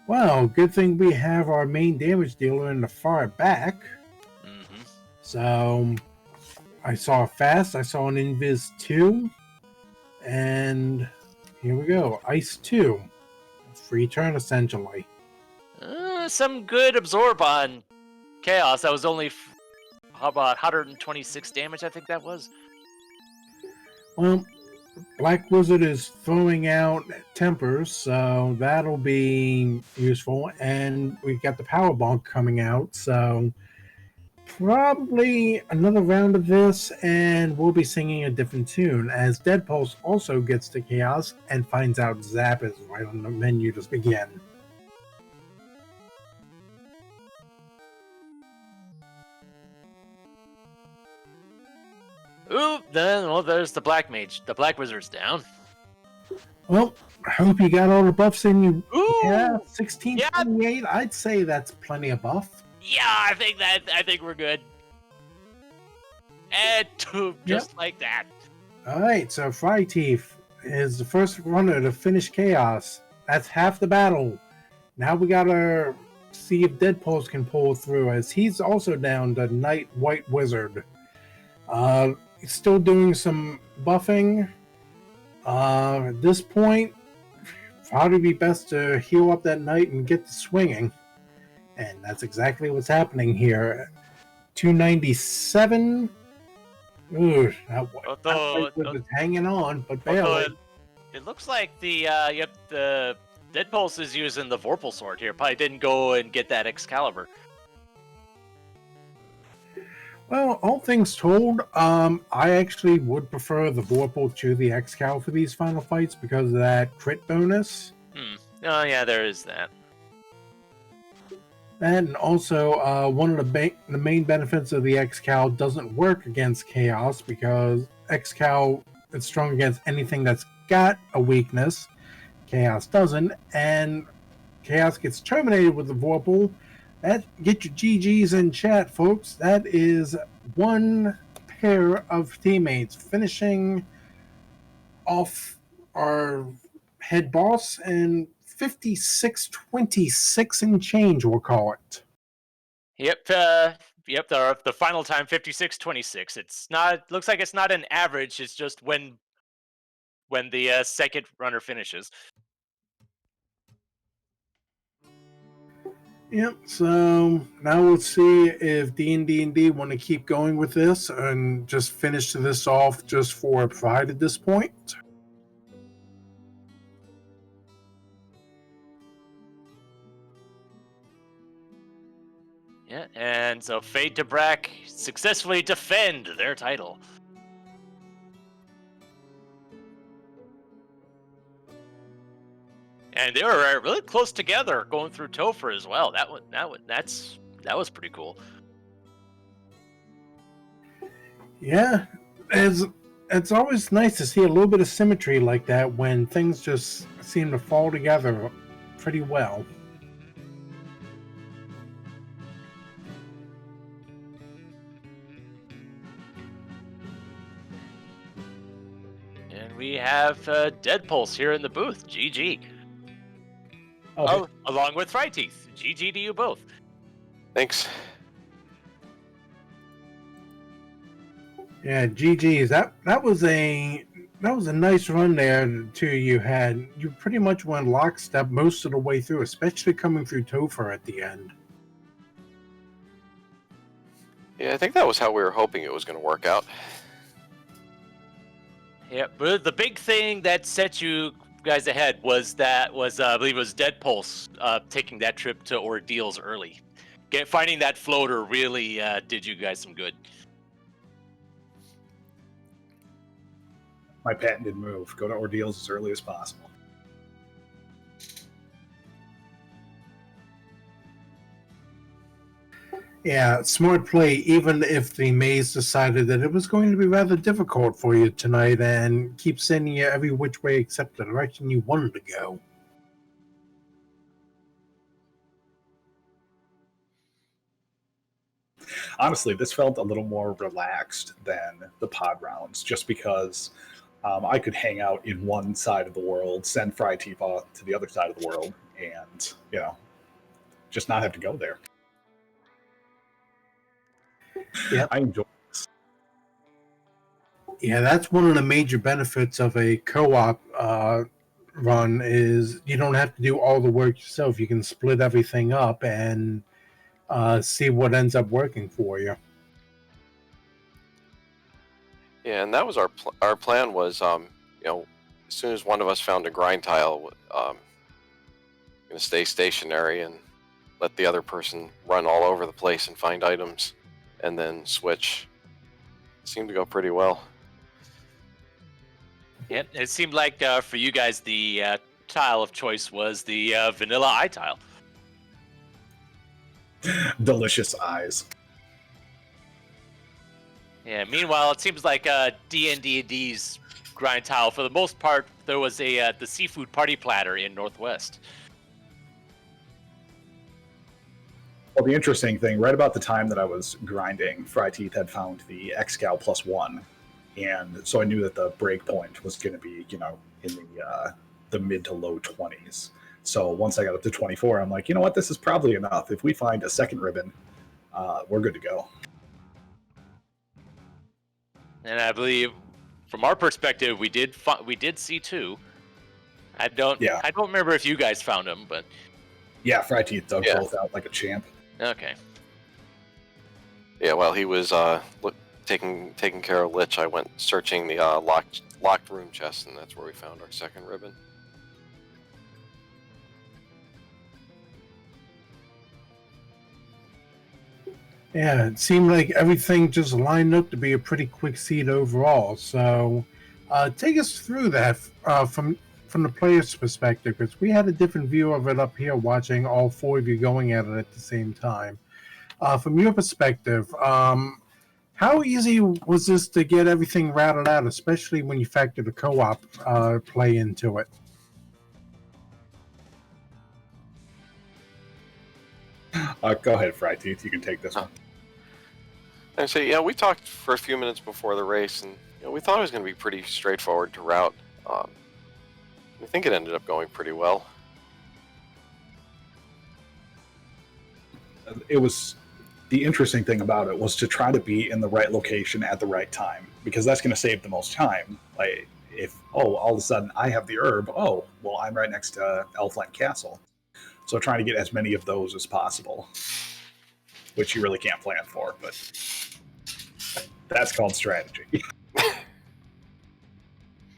Speaker 1: Well, good thing we have our main damage dealer in the far back. So I saw Fast, I saw an Invis 2, and here we go. Ice 2. Free turn, essentially.
Speaker 2: Some good absorb on Chaos. That was only about 126 damage, I think that was.
Speaker 1: Well, Black Wizard is throwing out tempers, so that'll be useful. And we got the Power Bonk coming out, so probably another round of this, and we'll be singing a different tune, as Dead Pulse also gets to Chaos and finds out Zap is right on the menu to begin.
Speaker 2: Ooh, well, there's the Black Mage. The Black Wizard's down.
Speaker 1: Well, I hope you got all the buffs in you.
Speaker 2: Ooh!
Speaker 1: Yeah, 1628, yeah. I'd say that's plenty of buff.
Speaker 2: Yeah, I think we're good. And just like that.
Speaker 1: Alright, so Fry Teeth is the first runner to finish Chaos. That's half the battle. Now we gotta see if Dead Pulse can pull through, as he's also down to Knight White Wizard. He's still doing some buffing. At this point, probably be best to heal up that knight and get to swinging. And that's exactly what's happening here. 297. Ooh, that was hanging on, but barely.
Speaker 2: It looks like the Dead Pulse is using the Vorpal Sword here. Probably didn't go and get that Excalibur.
Speaker 1: Well, all things told, I actually would prefer the Vorpal to the Excal for these final fights because of that crit bonus.
Speaker 2: Oh yeah, there is that.
Speaker 1: And also, one of the main benefits of the Excal doesn't work against Chaos because Excal is strong against anything that's got a weakness. Chaos doesn't, and Chaos gets terminated with the Vorpal. Get your GGs in chat, folks. That is one pair of teammates finishing off our head boss and 56-26 and change, we'll call it.
Speaker 2: Yep. The final time 56-26. It's not. Looks like it's not an average. It's just when the second runner finishes.
Speaker 1: Yep, so now we'll see if D&D&D want to keep going with this and just finish this off just for pride at this point.
Speaker 2: Yeah, and so Fade to Brak successfully defend their title. And they were really close together going through Topher as well. That was pretty cool.
Speaker 1: Yeah, it's always nice to see a little bit of symmetry like that when things just seem to fall together pretty well.
Speaker 2: And we have Dead Pulse here in the booth. GG.
Speaker 3: Oh,
Speaker 2: Along with Fryteeth. GG to you both.
Speaker 4: Thanks.
Speaker 1: Yeah, GG's. That was a nice run there too. You had you pretty much went lockstep most of the way through, especially coming through Topher at the end.
Speaker 4: Yeah, I think that was how we were hoping it was going to work out.
Speaker 2: Yeah, but the big thing that set you guys ahead was I believe it was Dead Pulse taking that trip to Ordeals early. Finding that floater really did you guys some good.
Speaker 3: my patented move. Go to Ordeals as early as possible.
Speaker 1: Yeah, smart play, even if the maze decided that it was going to be rather difficult for you tonight and keep sending you every which way except the direction you wanted to go.
Speaker 3: Honestly, this felt a little more relaxed than the pod rounds, just because I could hang out in one side of the world, send Fryteeth to the other side of the world, and, just not have to go there.
Speaker 1: Yep.
Speaker 3: I enjoy this.
Speaker 1: Yeah, that's one of the major benefits of a co-op run is you don't have to do all the work yourself. You can split everything up and see what ends up working for you.
Speaker 4: Yeah, and that was our plan was, as soon as one of us found a grind tile, going to stay stationary and let the other person run all over the place and find items, and then switch. It seemed to go pretty well.
Speaker 2: Yeah, it seemed like for you guys the tile of choice was the vanilla eye tile.
Speaker 3: Delicious eyes.
Speaker 2: Yeah. Meanwhile, it seems like D&D&D's grind tile, for the most part, there was the seafood party platter in Northwest.
Speaker 3: Well, the interesting thing, right about the time that I was grinding, Fryteeth had found the Excal +1, and so I knew that the break point was going to be, in the mid to low 20s. So once I got up to 24, I'm like, you know what, this is probably enough. If we find a second ribbon, we're good to go.
Speaker 2: And I believe, from our perspective, we did see two. I don't remember if you guys found them, but
Speaker 3: Yeah, Fryteeth dug both out like a champ.
Speaker 2: okay.
Speaker 4: Yeah, while he was taking care of Lich, I went searching the locked room chest, and that's where we found our second ribbon.
Speaker 1: Yeah, it seemed like everything just lined up to be a pretty quick seed overall. So take us through that from the player's perspective, because we had a different view of it up here watching all four of you going at it at the same time. From your perspective, how easy was this to get everything routed out, especially when you factor the co-op play into it?
Speaker 3: Go ahead, Fryteeth. You can take this one.
Speaker 4: And so, yeah, we talked for a few minutes before the race, and we thought it was going to be pretty straightforward to route. I think it ended up going pretty well.
Speaker 3: It was the interesting thing about it was to try to be in the right location at the right time, because that's going to save the most time. Like if all of a sudden I have the herb, I'm right next to Elfland Castle, so trying to get as many of those as possible, which you really can't plan for, but that's called strategy.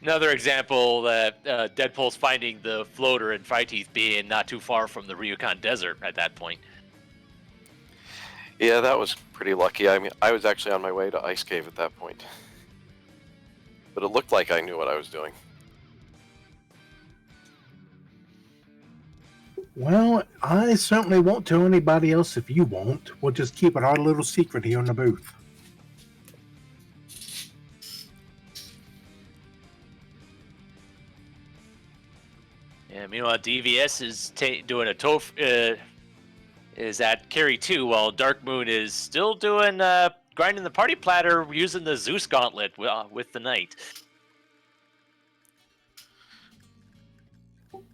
Speaker 2: Another example that Deadpool's finding the floater and Fryteeth being not too far from the Ryukon Desert at that point.
Speaker 4: Yeah, that was pretty lucky. I mean, I was actually on my way to Ice Cave at that point. But it looked like I knew what I was doing.
Speaker 1: Well, I certainly won't tell anybody else if you won't. We'll just keep it our little secret here in the booth.
Speaker 2: Yeah, meanwhile, DVS is doing a is at carry 2, while Dark Moon is still doing grinding the party platter using the Zeus gauntlet with the knight.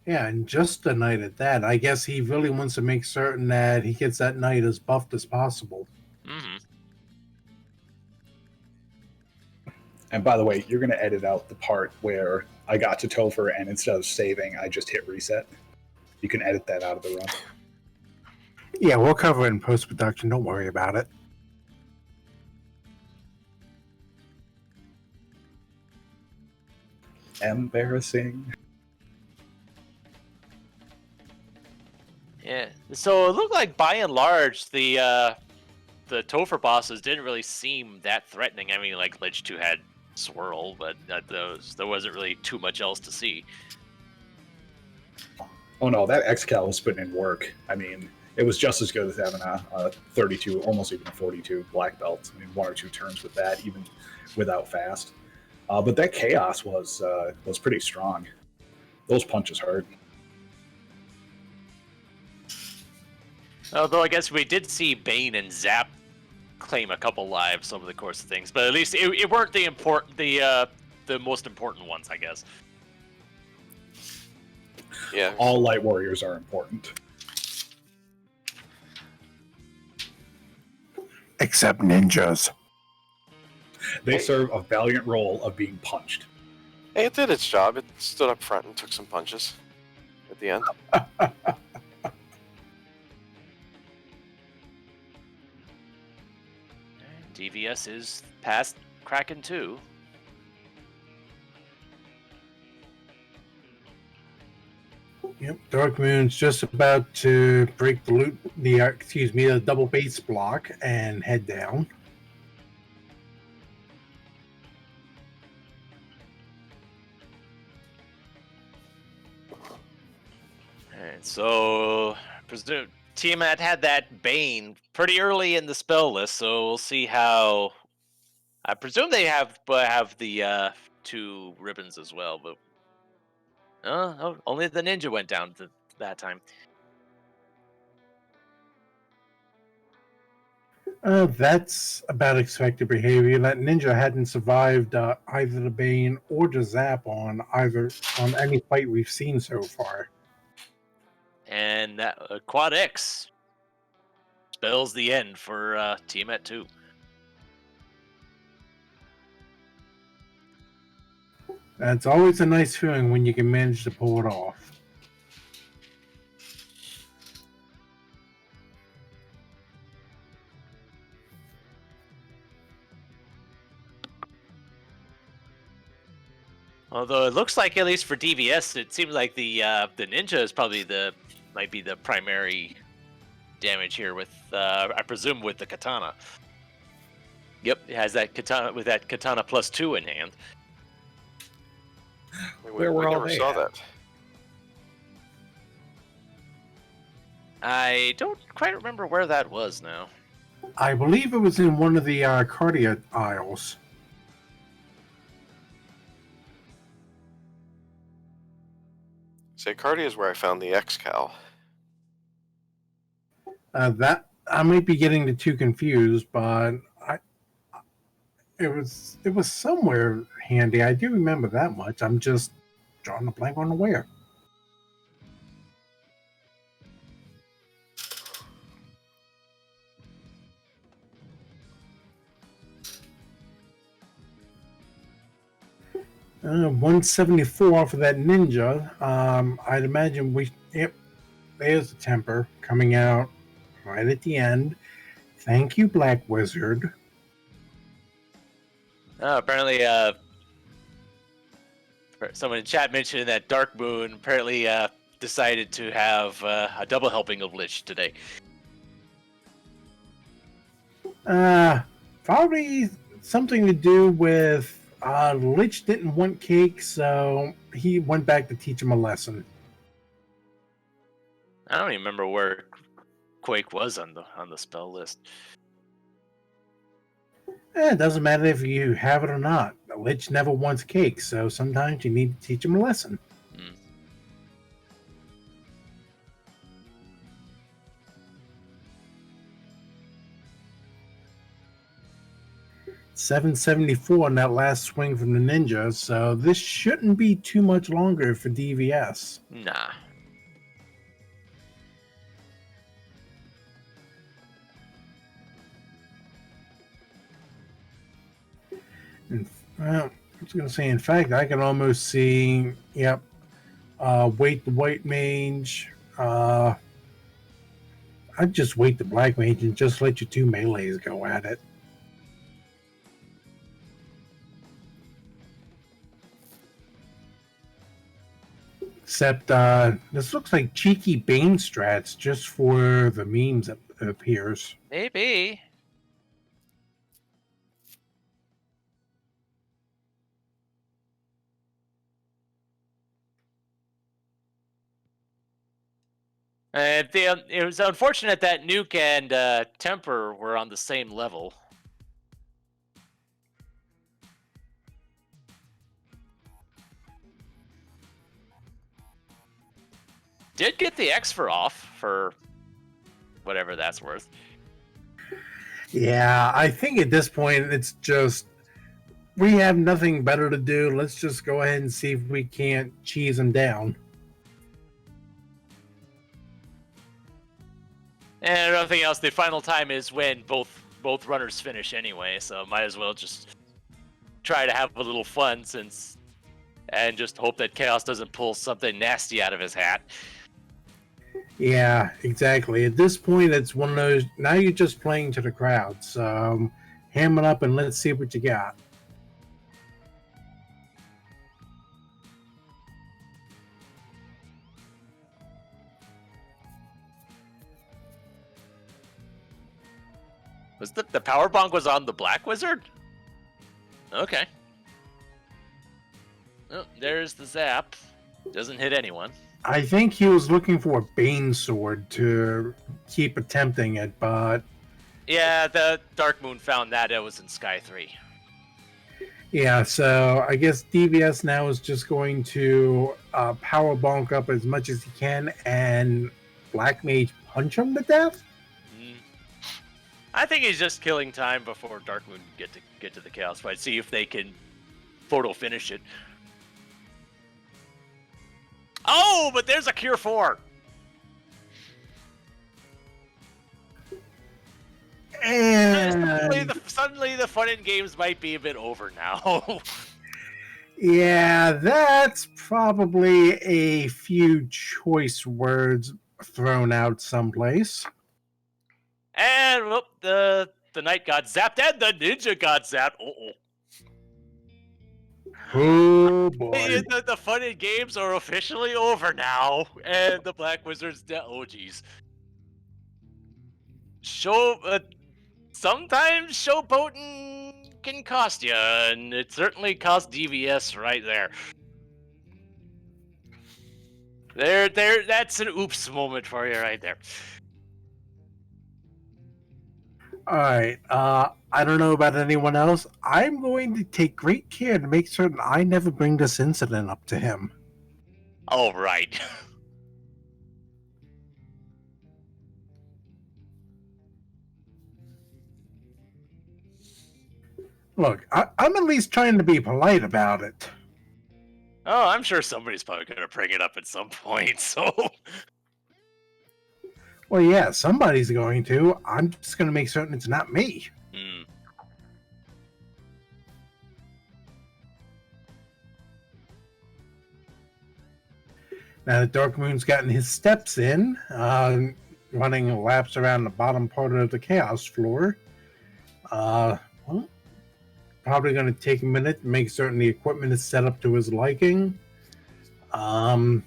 Speaker 1: Yeah, and just a knight at that. I guess he really wants to make certain that he gets that knight as buffed as possible.
Speaker 2: Mm-hmm.
Speaker 3: And by the way, you're going to edit out the part where I got to Topher and instead of saving, I just hit reset. You can edit that out of the run.
Speaker 1: Yeah, we'll cover it in post-production. Don't worry about it.
Speaker 3: Embarrassing.
Speaker 2: Yeah, so it looked like by and large the Topher bosses didn't really seem that threatening. I mean, like Lich 2 had Swirl, but there wasn't really too much else to see.
Speaker 3: Oh no, that X-Cal was putting in work. I mean, it was just as good as having a 32, almost even a 42 black belt. I mean, 1 or 2 turns with that, even without fast. But that Chaos was pretty strong. Those punches hurt.
Speaker 2: Although I guess we did see Bane and Zap claim a couple lives over the course of things, but at least it weren't the most important ones, I guess.
Speaker 4: Yeah.
Speaker 3: All light warriors are important.
Speaker 1: Except ninjas.
Speaker 3: They serve a valiant role of being punched.
Speaker 4: Hey, it did its job. It stood up front and took some punches at the end.
Speaker 2: DVS is past Kraken 2.
Speaker 1: Yep, Dark Moon's just about to break the double base block and head down.
Speaker 2: Alright, so presume Tiamat had that Bane pretty early in the spell list, so we'll see how. I presume they have the 2 ribbons as well, but only the ninja went down that time.
Speaker 1: That's about expected behavior. That ninja hadn't survived either the Bane or the Zap on any fight we've seen so far.
Speaker 2: And that Quad X spells the end for Tiamat 2.
Speaker 1: It's always a nice feeling when you can manage to pull it off.
Speaker 2: Although it looks like, at least for DVS, it seems like the ninja is probably might be the primary damage here with I presume with the katana. Yep, it has that katana with that katana +2 in hand.
Speaker 3: Where were
Speaker 4: we
Speaker 3: all
Speaker 4: never
Speaker 3: they
Speaker 4: saw
Speaker 3: at?
Speaker 4: that.
Speaker 2: I don't quite remember where that was now.
Speaker 1: I believe it was in one of the cardia aisles.
Speaker 4: Say, Cardia is where I found the X-Cal.
Speaker 1: That I might be getting the 2 confused, but it was somewhere handy. I do remember that much. I'm just drawing a blank on where. Uh, 174 for that ninja. I'd imagine there's the temper coming out right at the end. Thank you, Black Wizard.
Speaker 2: Apparently, someone in chat mentioned that Dark Moon apparently decided to have a double helping of Lich today.
Speaker 1: Probably something to do with Lich didn't want cake, so he went back to teach him a lesson.
Speaker 2: I don't even remember where Quake was on the spell list.
Speaker 1: It doesn't matter if you have it or not. A lich never wants cake, so sometimes you need to teach him a lesson. 774 on that last swing from the ninja, so this shouldn't be too much longer for DVS.
Speaker 2: Nah.
Speaker 1: Well, I was going to say, in fact, I can almost see, yep, wait the white mage. I'd just wait the black mage and just let your two melees go at it. Except this looks like cheeky Bane strats just for the memes, it appears.
Speaker 2: Maybe. It was unfortunate that Nuke and Temper were on the same level. Did get the X off for whatever that's worth.
Speaker 1: Yeah, I think at this point it's just we have nothing better to do. Let's just go ahead and see if we can't cheese them down.
Speaker 2: And nothing else. The final time is when both runners finish anyway, so might as well just try to have a little fun and just hope that Chaos doesn't pull something nasty out of his hat.
Speaker 1: Yeah, exactly. At this point, it's one of those. Now you're just playing to the crowd. So ham it up and let's see what you got.
Speaker 2: Was the power bonk was on the Black Wizard? Okay. Oh, there's the zap. Doesn't hit anyone.
Speaker 1: I think he was looking for a Bane sword to keep attempting it, but
Speaker 2: yeah, the Dark Moon found that it was in Sky 3.
Speaker 1: Yeah, so I guess DVS now is just going to power bonk up as much as he can and Black Mage punch him to death?
Speaker 2: I think he's just killing time before Dark Moon get to the Chaos fight. See if they can photo finish it. Oh, but there's a Cure 4.
Speaker 1: And
Speaker 2: Suddenly the fun in games might be a bit over now.
Speaker 1: yeah, that's probably a few choice words thrown out someplace.
Speaker 2: And well, the Knight got zapped and the Ninja got zapped. Uh-oh.
Speaker 1: Oh boy.
Speaker 2: The fun in games are officially over now, and the Black Wizard's dead. Oh jeez. Sometimes showboating can cost you, and it certainly cost DVS right there. That's an oops moment for you right there.
Speaker 1: All right. I don't know about anyone else. I'm going to take great care to make certain I never bring this incident up to him.
Speaker 2: All right.
Speaker 1: Look, I'm at least trying to be polite about it.
Speaker 2: Oh, I'm sure somebody's probably going to bring it up at some point, so...
Speaker 1: Well, yeah, somebody's going to. I'm just going to make certain it's not me. Now that Dark Moon's gotten his steps in, running laps around the bottom part of the Chaos floor, well, probably going to take a minute to make certain the equipment is set up to his liking. Do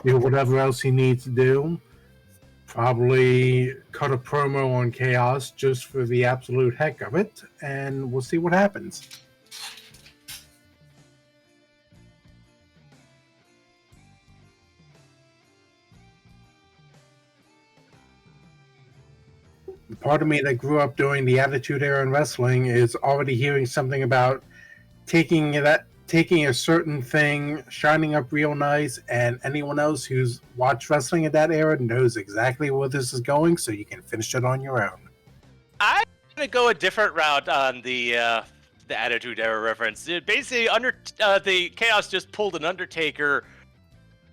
Speaker 1: whatever else he needs to do. Probably cut a promo on Chaos just for the absolute heck of it, and we'll see what happens. part of me that grew up during the Attitude Era in wrestling is already hearing something about taking a certain thing, shining up real nice, and anyone else who's watched wrestling at that era knows exactly where this is going, so you can finish it on your own.
Speaker 2: I'm gonna go a different route on the Attitude Era reference. Basically, the Chaos just pulled an Undertaker,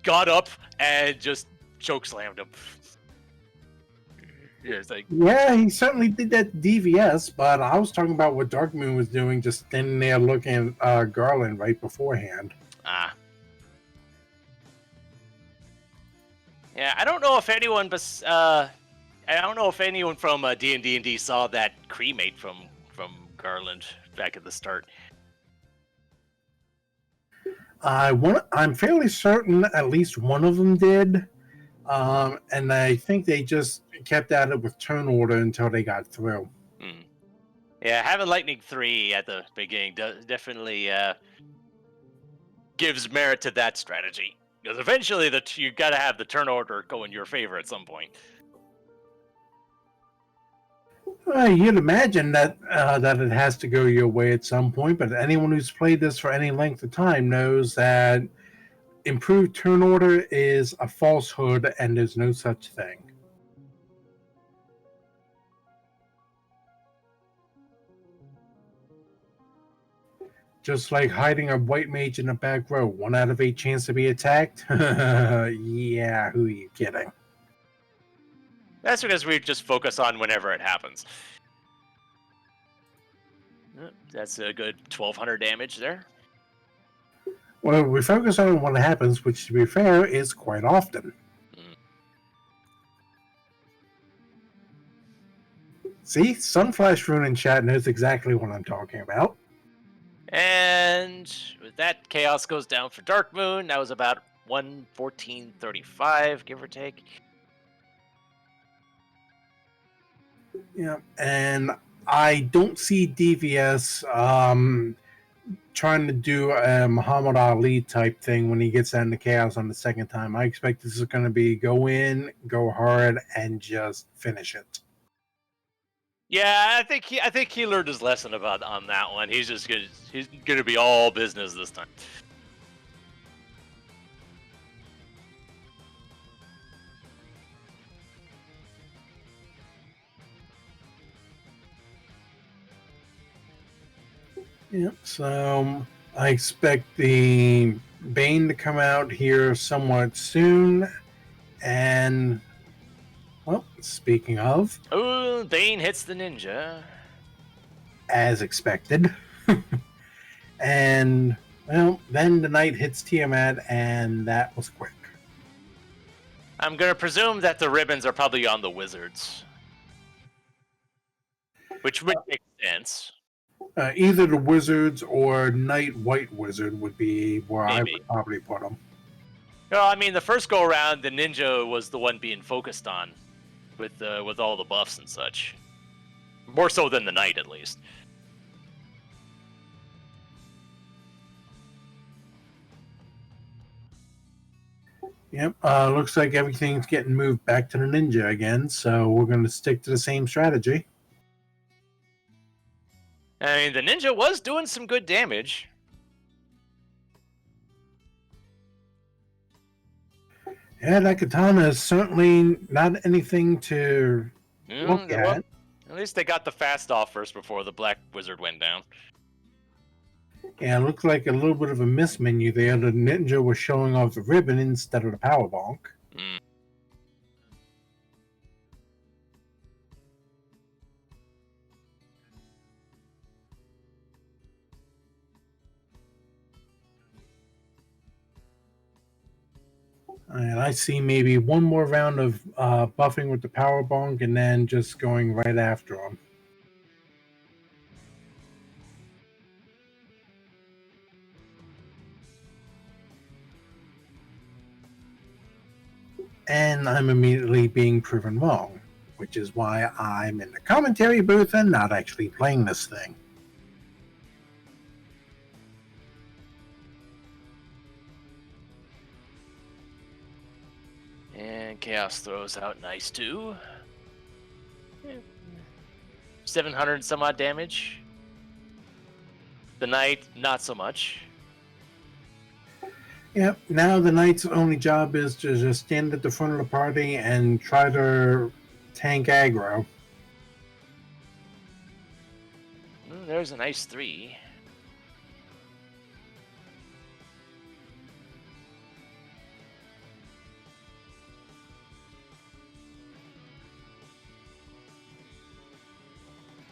Speaker 2: got up, and just chokeslammed him. Yeah, it's like,
Speaker 1: Yeah, he certainly did that DVS, but I was talking about what Dark Moon was doing, just standing there looking at Garland right beforehand.
Speaker 2: Yeah, I don't know if anyone from D&D&D saw that cremate from Garland back at the start.
Speaker 1: I'm fairly certain at least one of them did, and I think they just kept at it with turn order until they got through.
Speaker 2: Yeah, having Lightning 3 at the beginning definitely gives merit to that strategy. Because eventually you got to have the turn order go in your favor at some point.
Speaker 1: You'd imagine that it has to go your way at some point, but anyone who's played this for any length of time knows that improved turn order is a falsehood and there's no such thing. Just like hiding a white mage in a back row, 1 out of 8 chance to be attacked? Yeah, who are you kidding?
Speaker 2: That's because we just focus on whenever it happens. That's a good 1,200 damage there.
Speaker 1: Well, we focus on when it happens, which, to be fair, is quite often. See, Sunflash Rune in chat knows exactly what I'm talking about.
Speaker 2: And with that, Chaos goes down for Dark Moon. That was about 114.35, give or take.
Speaker 1: Yeah, and I don't see DVS trying to do a Muhammad Ali type thing when he gets into Chaos on the second time. I expect this is going to be go in, go hard, and just finish it.
Speaker 2: Yeah, I think he learned his lesson on that one. He's gonna be all business this time.
Speaker 1: Yep, so I expect the Bane to come out here somewhat soon, and, well, speaking of...
Speaker 2: Oh, Bane hits the ninja.
Speaker 1: As expected. And, well, then the knight hits Tiamat, and that was quick.
Speaker 2: I'm gonna presume that the ribbons are probably on the wizards. Which would make sense.
Speaker 1: Either the wizards or Knight White Wizard would be where I would probably put them.
Speaker 2: No, I mean the first go around, the ninja was the one being focused on, with all the buffs and such. More so than the knight, at least.
Speaker 1: Yep. Looks like everything's getting moved back to the ninja again, so we're going to stick to the same strategy.
Speaker 2: I mean, the ninja was doing some good damage.
Speaker 1: Yeah, that katana is certainly not anything to look at.
Speaker 2: At least they got the fast off first before the black wizard went down.
Speaker 1: Yeah, it looked like a little bit of a miss menu there. The ninja was showing off the ribbon instead of the power bonk. And I see maybe one more round of buffing with the power bonk and then just going right after him. And I'm immediately being proven wrong, which is why I'm in the commentary booth and not actually playing this thing.
Speaker 2: And Chaos throws out nice too. 700 some odd damage. The knight, not so much.
Speaker 1: Yep. Now the knight's only job is to just stand at the front of the party and try to tank aggro.
Speaker 2: There's a nice 3.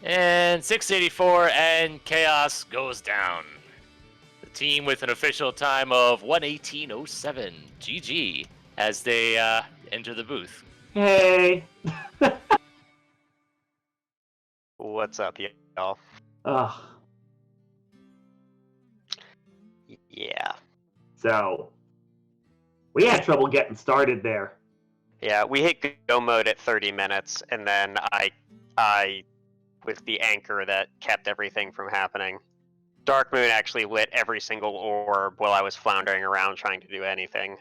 Speaker 2: And 684, and Chaos goes down. The team with an official time of 1:18:07. GG as they enter the booth.
Speaker 5: Hey.
Speaker 6: What's up, y'all?
Speaker 5: Ugh.
Speaker 6: Yeah.
Speaker 5: So, we had trouble getting started there.
Speaker 6: Yeah, we hit go mode at 30 minutes, and then I with the anchor that kept everything from happening. Dark Moon actually lit every single orb while I was floundering around trying to do anything,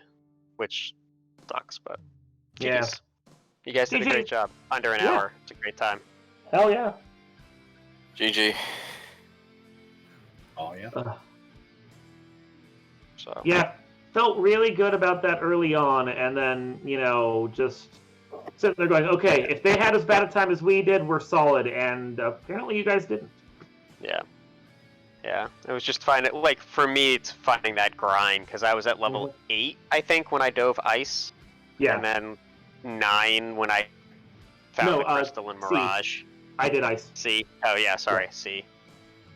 Speaker 6: which sucks, but
Speaker 5: Yeah.
Speaker 6: you guys did a
Speaker 5: GG.
Speaker 6: great job. Under an
Speaker 5: Yeah.
Speaker 6: hour. It's a great time.
Speaker 5: Hell yeah.
Speaker 4: GG.
Speaker 3: Oh yeah.
Speaker 6: So
Speaker 5: Yeah, felt really good about that early on, and then, just sitting there going, okay, if they had as bad a time as we did, we're solid, and apparently you guys didn't.
Speaker 6: yeah. Yeah, it was just finding, like, for me, it's finding that grind, because I was at level 8, I think, when I dove Ice,
Speaker 5: Yeah,
Speaker 6: and then 9 when I found
Speaker 5: No,
Speaker 6: the Crystal and
Speaker 5: C.
Speaker 6: Mirage.
Speaker 5: I did Ice.
Speaker 6: C. Oh, yeah, sorry, C.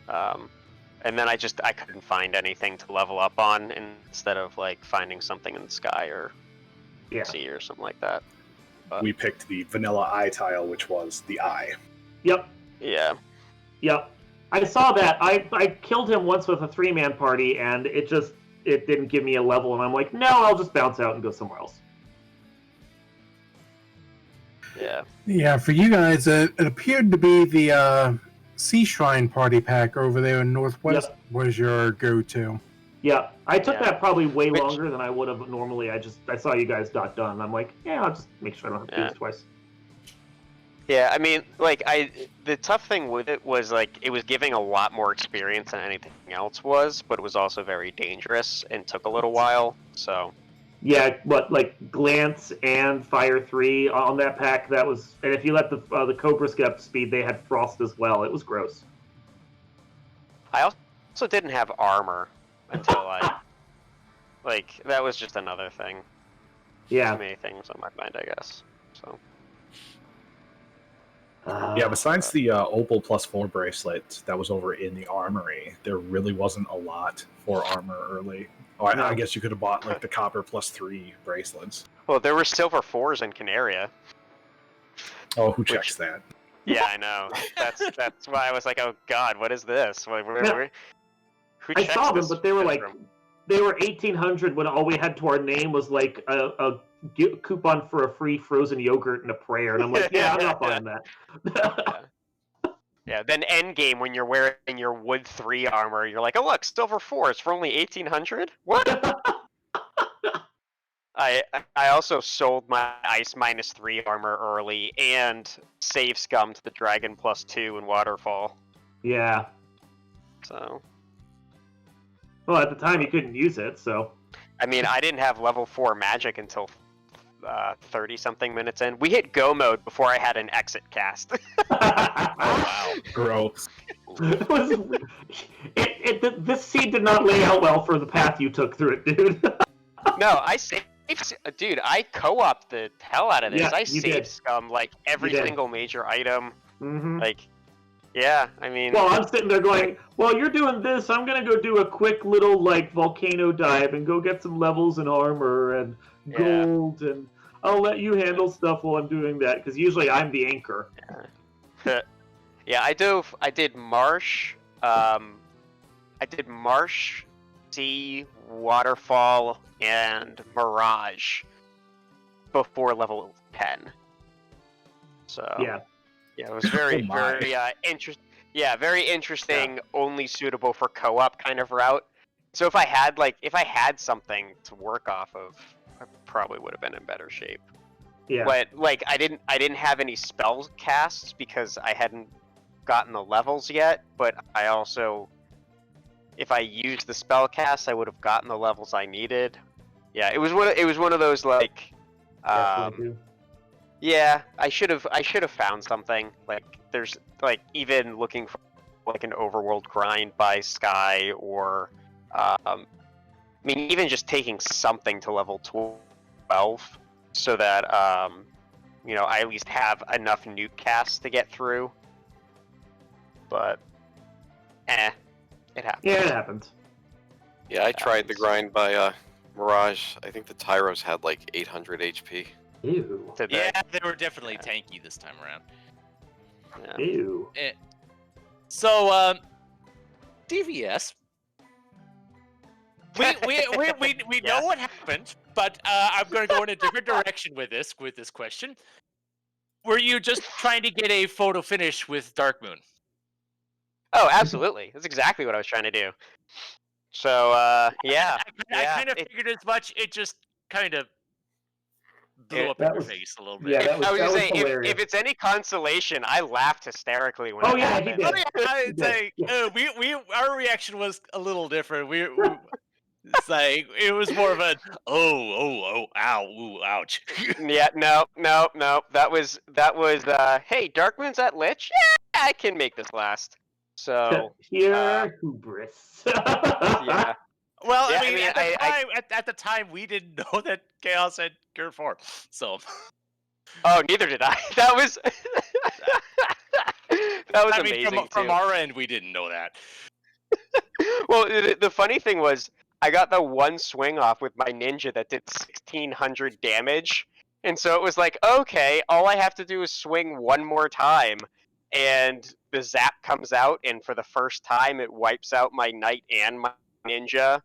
Speaker 6: And then I couldn't find anything to level up on, instead of, like, finding something in the sky, or
Speaker 5: Yeah.
Speaker 6: C, or something like that. But,
Speaker 3: We picked the vanilla eye tile, which was the eye.
Speaker 5: Yep,
Speaker 6: yeah.
Speaker 5: yep. I saw that. I killed him once with a 3-man party, and it didn't give me a level, and I'm like, no, I'll just bounce out and go somewhere else.
Speaker 6: Yeah.
Speaker 1: Yeah, for you guys, it appeared to be the Sea Shrine party pack over there in Northwest was your go-to.
Speaker 5: Yeah, I took
Speaker 6: Yeah.
Speaker 5: that probably way
Speaker 6: Which-
Speaker 5: longer than I would have normally. I saw you guys got done, and I'm like, yeah, I'll just make sure I don't have to do
Speaker 6: Yeah.
Speaker 5: this twice.
Speaker 6: Yeah, I mean, like, the tough thing with it was, like, it was giving a lot more experience than anything else was, but it was also very dangerous and took a little while, so...
Speaker 5: Yeah, but like Glance and Fire 3 on that pack, that was, and if you let the Cobras get up to speed, they had Frost as well. It was gross.
Speaker 6: I also didn't have armor until like, that was just another thing.
Speaker 5: Yeah.
Speaker 6: Too many things on my mind, I guess, so...
Speaker 3: Yeah, besides the Opal +4 bracelet that was over in the armory, there really wasn't a lot for armor early. Oh,
Speaker 5: No.
Speaker 3: I guess you could have bought like the copper +3 bracelets.
Speaker 6: Well, there were silver 4s in Canaria.
Speaker 3: Oh, who checks that?
Speaker 6: Yeah, I know. That's why I was like, oh god, what is this? Who
Speaker 5: I
Speaker 6: checks
Speaker 5: saw them,
Speaker 6: this
Speaker 5: but they were like,
Speaker 6: syndrome?
Speaker 5: they were 1,800 when all we had to our name was like a coupon for a free frozen yogurt and a prayer, and I'm like, yeah, I'm not buying that.
Speaker 6: Yeah, then Endgame, when you're wearing your Wood 3 armor, you're like, oh look, Silver 4, it's for only 1,800? What? I also sold my Ice -3 armor early, and save scummed the Dragon +2 in Waterfall,
Speaker 5: Yeah.
Speaker 6: so...
Speaker 5: Well, at the time you couldn't use it, so.
Speaker 6: I mean, I didn't have level 4 magic until 30-something minutes in. We hit go mode before I had an exit cast.
Speaker 3: Wow, gross.
Speaker 5: This seed did not lay out well for the path you took through it, dude.
Speaker 6: No, I saved... Dude, I co-opted the hell out of this.
Speaker 5: Yeah,
Speaker 6: I
Speaker 5: you
Speaker 6: saved
Speaker 5: did.
Speaker 6: scum, like, every
Speaker 5: You did.
Speaker 6: single major item.
Speaker 5: Mm-hmm.
Speaker 6: Like, yeah, I mean...
Speaker 5: Well, I'm sitting there going, well, you're doing this, I'm gonna go do a quick little, like, volcano dive and go get some levels and armor and gold, and I'll let you handle stuff while I'm doing that, because usually I'm the anchor.
Speaker 6: Yeah, I did Marsh, Sea, Waterfall, and Mirage before level 10. So...
Speaker 5: Yeah.
Speaker 6: Yeah, it was very,
Speaker 3: Oh my.
Speaker 6: very interesting. Yeah, very interesting. Only suitable for co-op kind of route. So if I had something to work off of, I probably would have been in better shape.
Speaker 5: Yeah.
Speaker 6: But like, I didn't have any spell casts because I hadn't gotten the levels yet, but I also, if I used the spell cast, I would have gotten the levels I needed. Yeah, it was one of those like, yeah, I should have found something. Like there's like even looking for like an overworld grind by Sky, or I mean even just taking something to level 12 so that you know, I at least have enough nuke casts to get through. But it happens.
Speaker 5: Yeah, it happens.
Speaker 4: Yeah, I tried the grind by Mirage. I think the Tyros had like 800 HP.
Speaker 5: Ew.
Speaker 6: Did they?
Speaker 2: Yeah, they were definitely tanky this time around.
Speaker 6: Yeah.
Speaker 5: Ew.
Speaker 2: So, DVS. We know what happened, but I'm going to go in a different direction with this question. Were you just trying to get a photo finish with Dark Moon?
Speaker 6: Oh, absolutely. That's exactly what I was trying to do. So, yeah.
Speaker 2: I kind of figured as much. It just kind of blew up in your face a little bit.
Speaker 5: Yeah,
Speaker 6: I was just saying,
Speaker 5: hilarious.
Speaker 6: if it's any consolation, I laughed hysterically when
Speaker 5: Oh,
Speaker 6: it
Speaker 5: yeah,
Speaker 6: happened.
Speaker 5: he did.
Speaker 2: Our reaction was a little different. It's like it was more of an ow, ooh, ouch.
Speaker 6: Yeah, no. That was hey, Dark Moon's at Lich? Yeah, I can make this last. So
Speaker 5: Pure hubris.
Speaker 6: yeah.
Speaker 2: Well,
Speaker 6: Yeah,
Speaker 2: I mean,
Speaker 6: I
Speaker 2: at the time, we didn't know that Chaos had Cure 4, so.
Speaker 6: Oh, neither did I. That was that was
Speaker 2: I mean,
Speaker 6: amazing
Speaker 2: from
Speaker 6: too.
Speaker 2: our end, we didn't know that.
Speaker 6: Well, the funny thing was, I got the one swing off with my ninja that did 1600 damage, and so it was like, okay, all I have to do is swing one more time, and the zap comes out, and for the first time, it wipes out my knight and my ninja,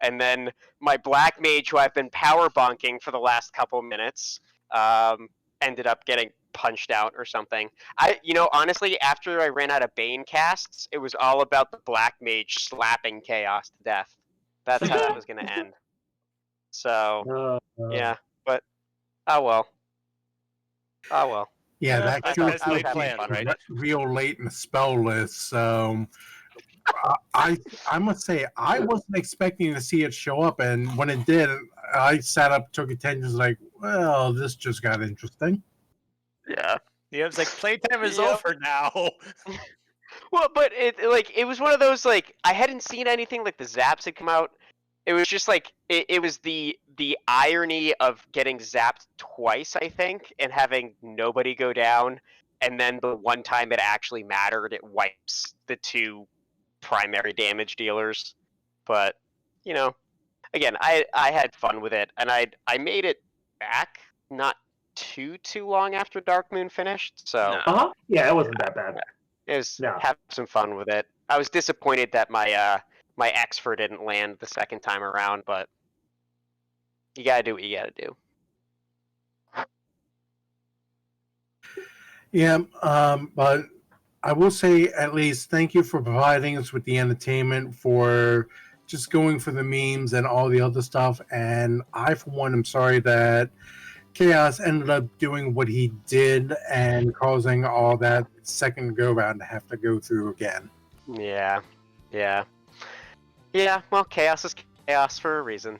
Speaker 6: and then my black mage, who I've been power bonking for the last couple minutes, ended up getting punched out or something. Honestly, after I ran out of Bane casts, it was all about the black mage slapping Chaos to death. That's how that was going to end. So, yeah, but oh well.
Speaker 1: Yeah,
Speaker 2: Yeah,
Speaker 1: that
Speaker 2: that's
Speaker 1: Cure
Speaker 2: my
Speaker 1: 4
Speaker 2: plan, right?
Speaker 1: real late in the spell list. So I must say I wasn't expecting to see it show up, and when it did, I sat up, took attention, like, well, this just got interesting.
Speaker 6: Yeah.
Speaker 2: Yeah, it's like playtime is
Speaker 6: Yep.
Speaker 2: over now.
Speaker 6: Well, but it was one of those, like, I hadn't seen anything like the zaps had come out. It was just like it was the irony of getting zapped twice, I think, and having nobody go down, and then the one time it actually mattered, it wipes the two primary damage dealers. But again, I had fun with it, and I made it back not too long after Dark Moon finished, so
Speaker 2: No.
Speaker 5: Yeah, it wasn't that bad.
Speaker 6: it was
Speaker 5: No.
Speaker 6: have some fun with it. I was disappointed that my my X-for didn't land the second time around, but you gotta do what you gotta do.
Speaker 1: Yeah, but I will say at least thank you for providing us with the entertainment, for just going for the memes and all the other stuff. And I, for one, am sorry that Chaos ended up doing what he did and causing all that second go round to have to go through again.
Speaker 6: Yeah. Well, chaos is chaos for a reason.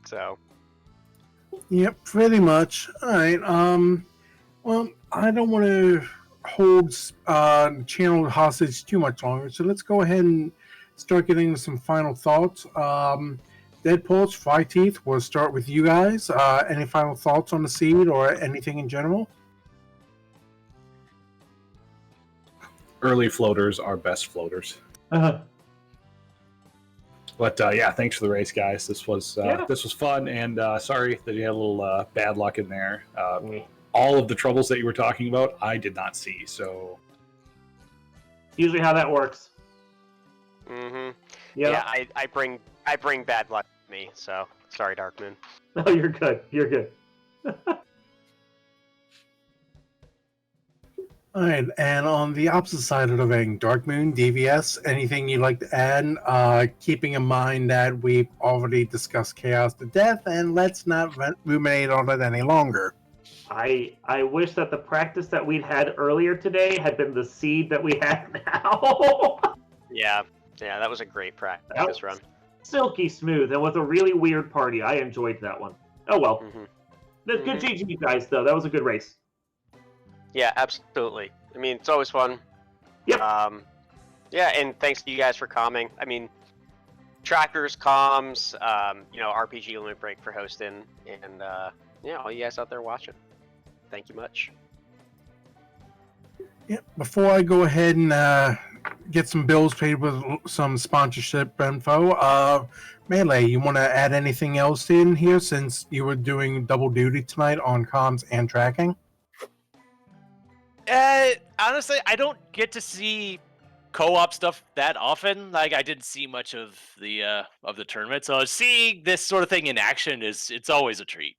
Speaker 6: So.
Speaker 1: Yep, pretty much. All right. Well, I don't want to hold channel hostage too much longer, so let's go ahead and start getting some final thoughts. Deadpulse, Fry Teeth, we'll start with you guys. Any final thoughts on the seed or anything in general?
Speaker 3: Early floaters are best floaters. But yeah, thanks for the race, guys. This was fun, and sorry that you had a little bad luck in there. All of the troubles that you were talking about, I did not see. So
Speaker 5: Usually how that works.
Speaker 6: Mm-hmm.
Speaker 5: Yeah.
Speaker 6: Yeah, I bring bad luck with me. So sorry, Darkmoon.
Speaker 5: No, you're good. You're good.
Speaker 1: All right, and on the opposite side of the ring, Dark Moon, DVS, anything you'd like to add? Keeping in mind that we've already discussed Chaos to death, and let's not ruminate on it any longer.
Speaker 5: I wish that the practice that we'd had earlier today had been the seed that we have now.
Speaker 6: Yeah, that was a great practice run.
Speaker 5: Silky smooth and with a really weird party. I enjoyed that one. Oh well.
Speaker 6: Mm-hmm.
Speaker 5: Good GG guys though. That was a good race.
Speaker 6: Yeah, absolutely. I mean, it's always fun.
Speaker 5: Yep.
Speaker 6: Yeah, and thanks to you guys for calming. I mean, trackers, comms, RPG Limit Break for hosting, and all you guys out there watching. Thank you much.
Speaker 1: Yeah. Before I go ahead and get some bills paid with some sponsorship info, Melee, you want to add anything else in here since you were doing double duty tonight on comms and tracking?
Speaker 2: Honestly, I don't get to see co-op stuff that often. Like, I didn't see much of the tournament, so seeing this sort of thing in action it's always a treat.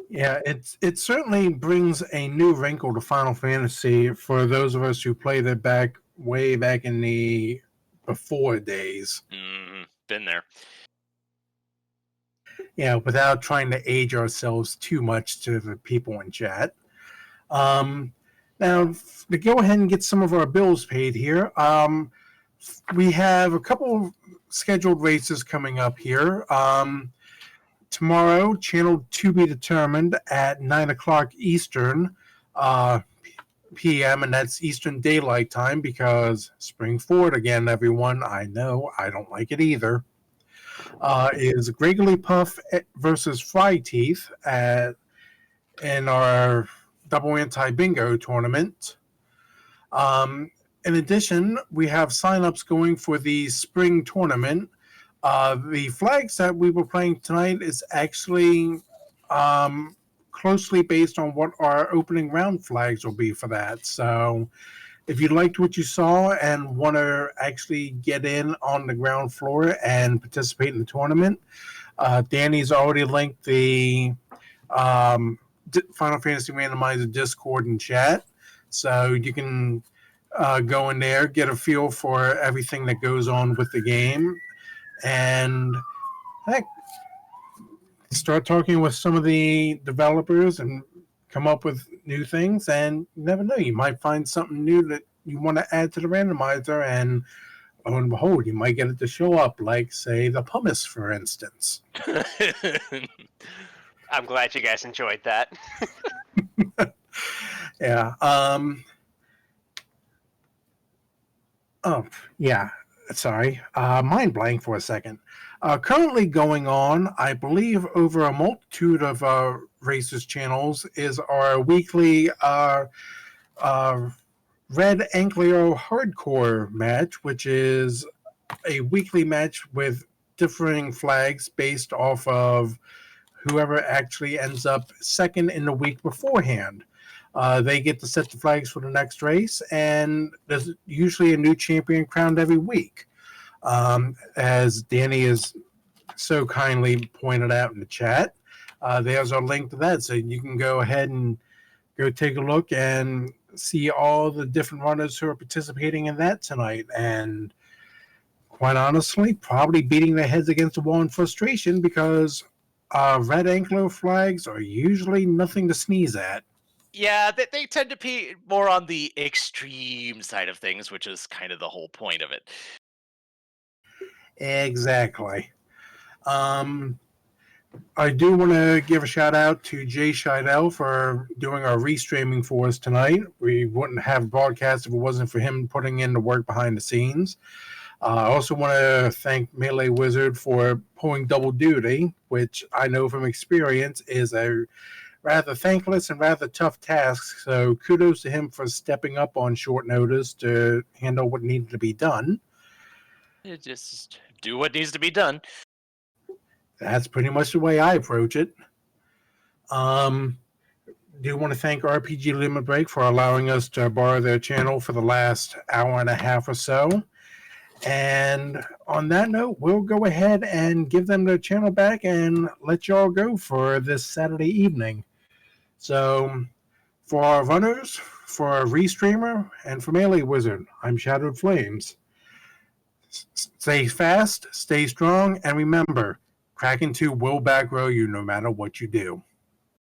Speaker 1: Yeah, it certainly brings a new wrinkle to Final Fantasy for those of us who played it way back in the before days.
Speaker 2: Been there.
Speaker 1: Yeah, without trying to age ourselves too much to the people in chat. Now, to go ahead and get some of our bills paid here, we have a couple of scheduled races coming up here. Tomorrow, channel to be determined at 9 o'clock Eastern p.m., and that's Eastern Daylight Time because spring forward again, everyone. I know, I don't like it either. Is Gregory Puff versus Fry Teeth in our Double Anti-Bingo tournament. In addition, we have signups going for the spring tournament. The flags that we were playing tonight is actually closely based on what our opening round flags will be for that. So if you liked what you saw and want to actually get in on the ground floor and participate in the tournament, Danny's already linked the Final Fantasy Randomizer Discord and chat. So you can go in there, get a feel for everything that goes on with the game, and heck, start talking with some of the developers and come up with new things. And you never know, you might find something new that you want to add to the randomizer, and lo and behold, you might get it to show up, like, say, the pumice, for instance.
Speaker 6: I'm glad you guys enjoyed that.
Speaker 1: Yeah. Oh, yeah. Sorry. Mind blank for a second. Currently going on, I believe, over a multitude of racist channels is our weekly Red Ankleo Hardcore match, which is a weekly match with differing flags based off of whoever actually ends up second in the week beforehand. They get to set the flags for the next race, and there's usually a new champion crowned every week. As Danny has so kindly pointed out in the chat, there's our link to that, so you can go ahead and go take a look and see all the different runners who are participating in that tonight. And quite honestly, probably beating their heads against the wall in frustration because Red Ankleo flags are usually nothing to sneeze at.
Speaker 2: Yeah, they tend to be more on the extreme side of things, which is kind of the whole point of it.
Speaker 1: Exactly. I do want to give a shout out to Jay Scheidel for doing our restreaming for us tonight. We wouldn't have broadcast if it wasn't for him putting in the work behind the scenes. I also want to thank Melee Wizard for pulling double duty, which I know from experience is a rather thankless and rather tough task. So kudos to him for stepping up on short notice to handle what needed to be done.
Speaker 2: Just do what needs to be done.
Speaker 1: That's pretty much the way I approach it. Do want to thank RPG Limit Break for allowing us to borrow their channel for the last hour and a half or so. And on that note, we'll go ahead and give them their channel back and let y'all go for this Saturday evening. So for our runners, for our restreamer, and for Melee Wizard, I'm Shadowed Flames. Stay fast, stay strong, and remember, Kraken 2 will back row you no matter what you do.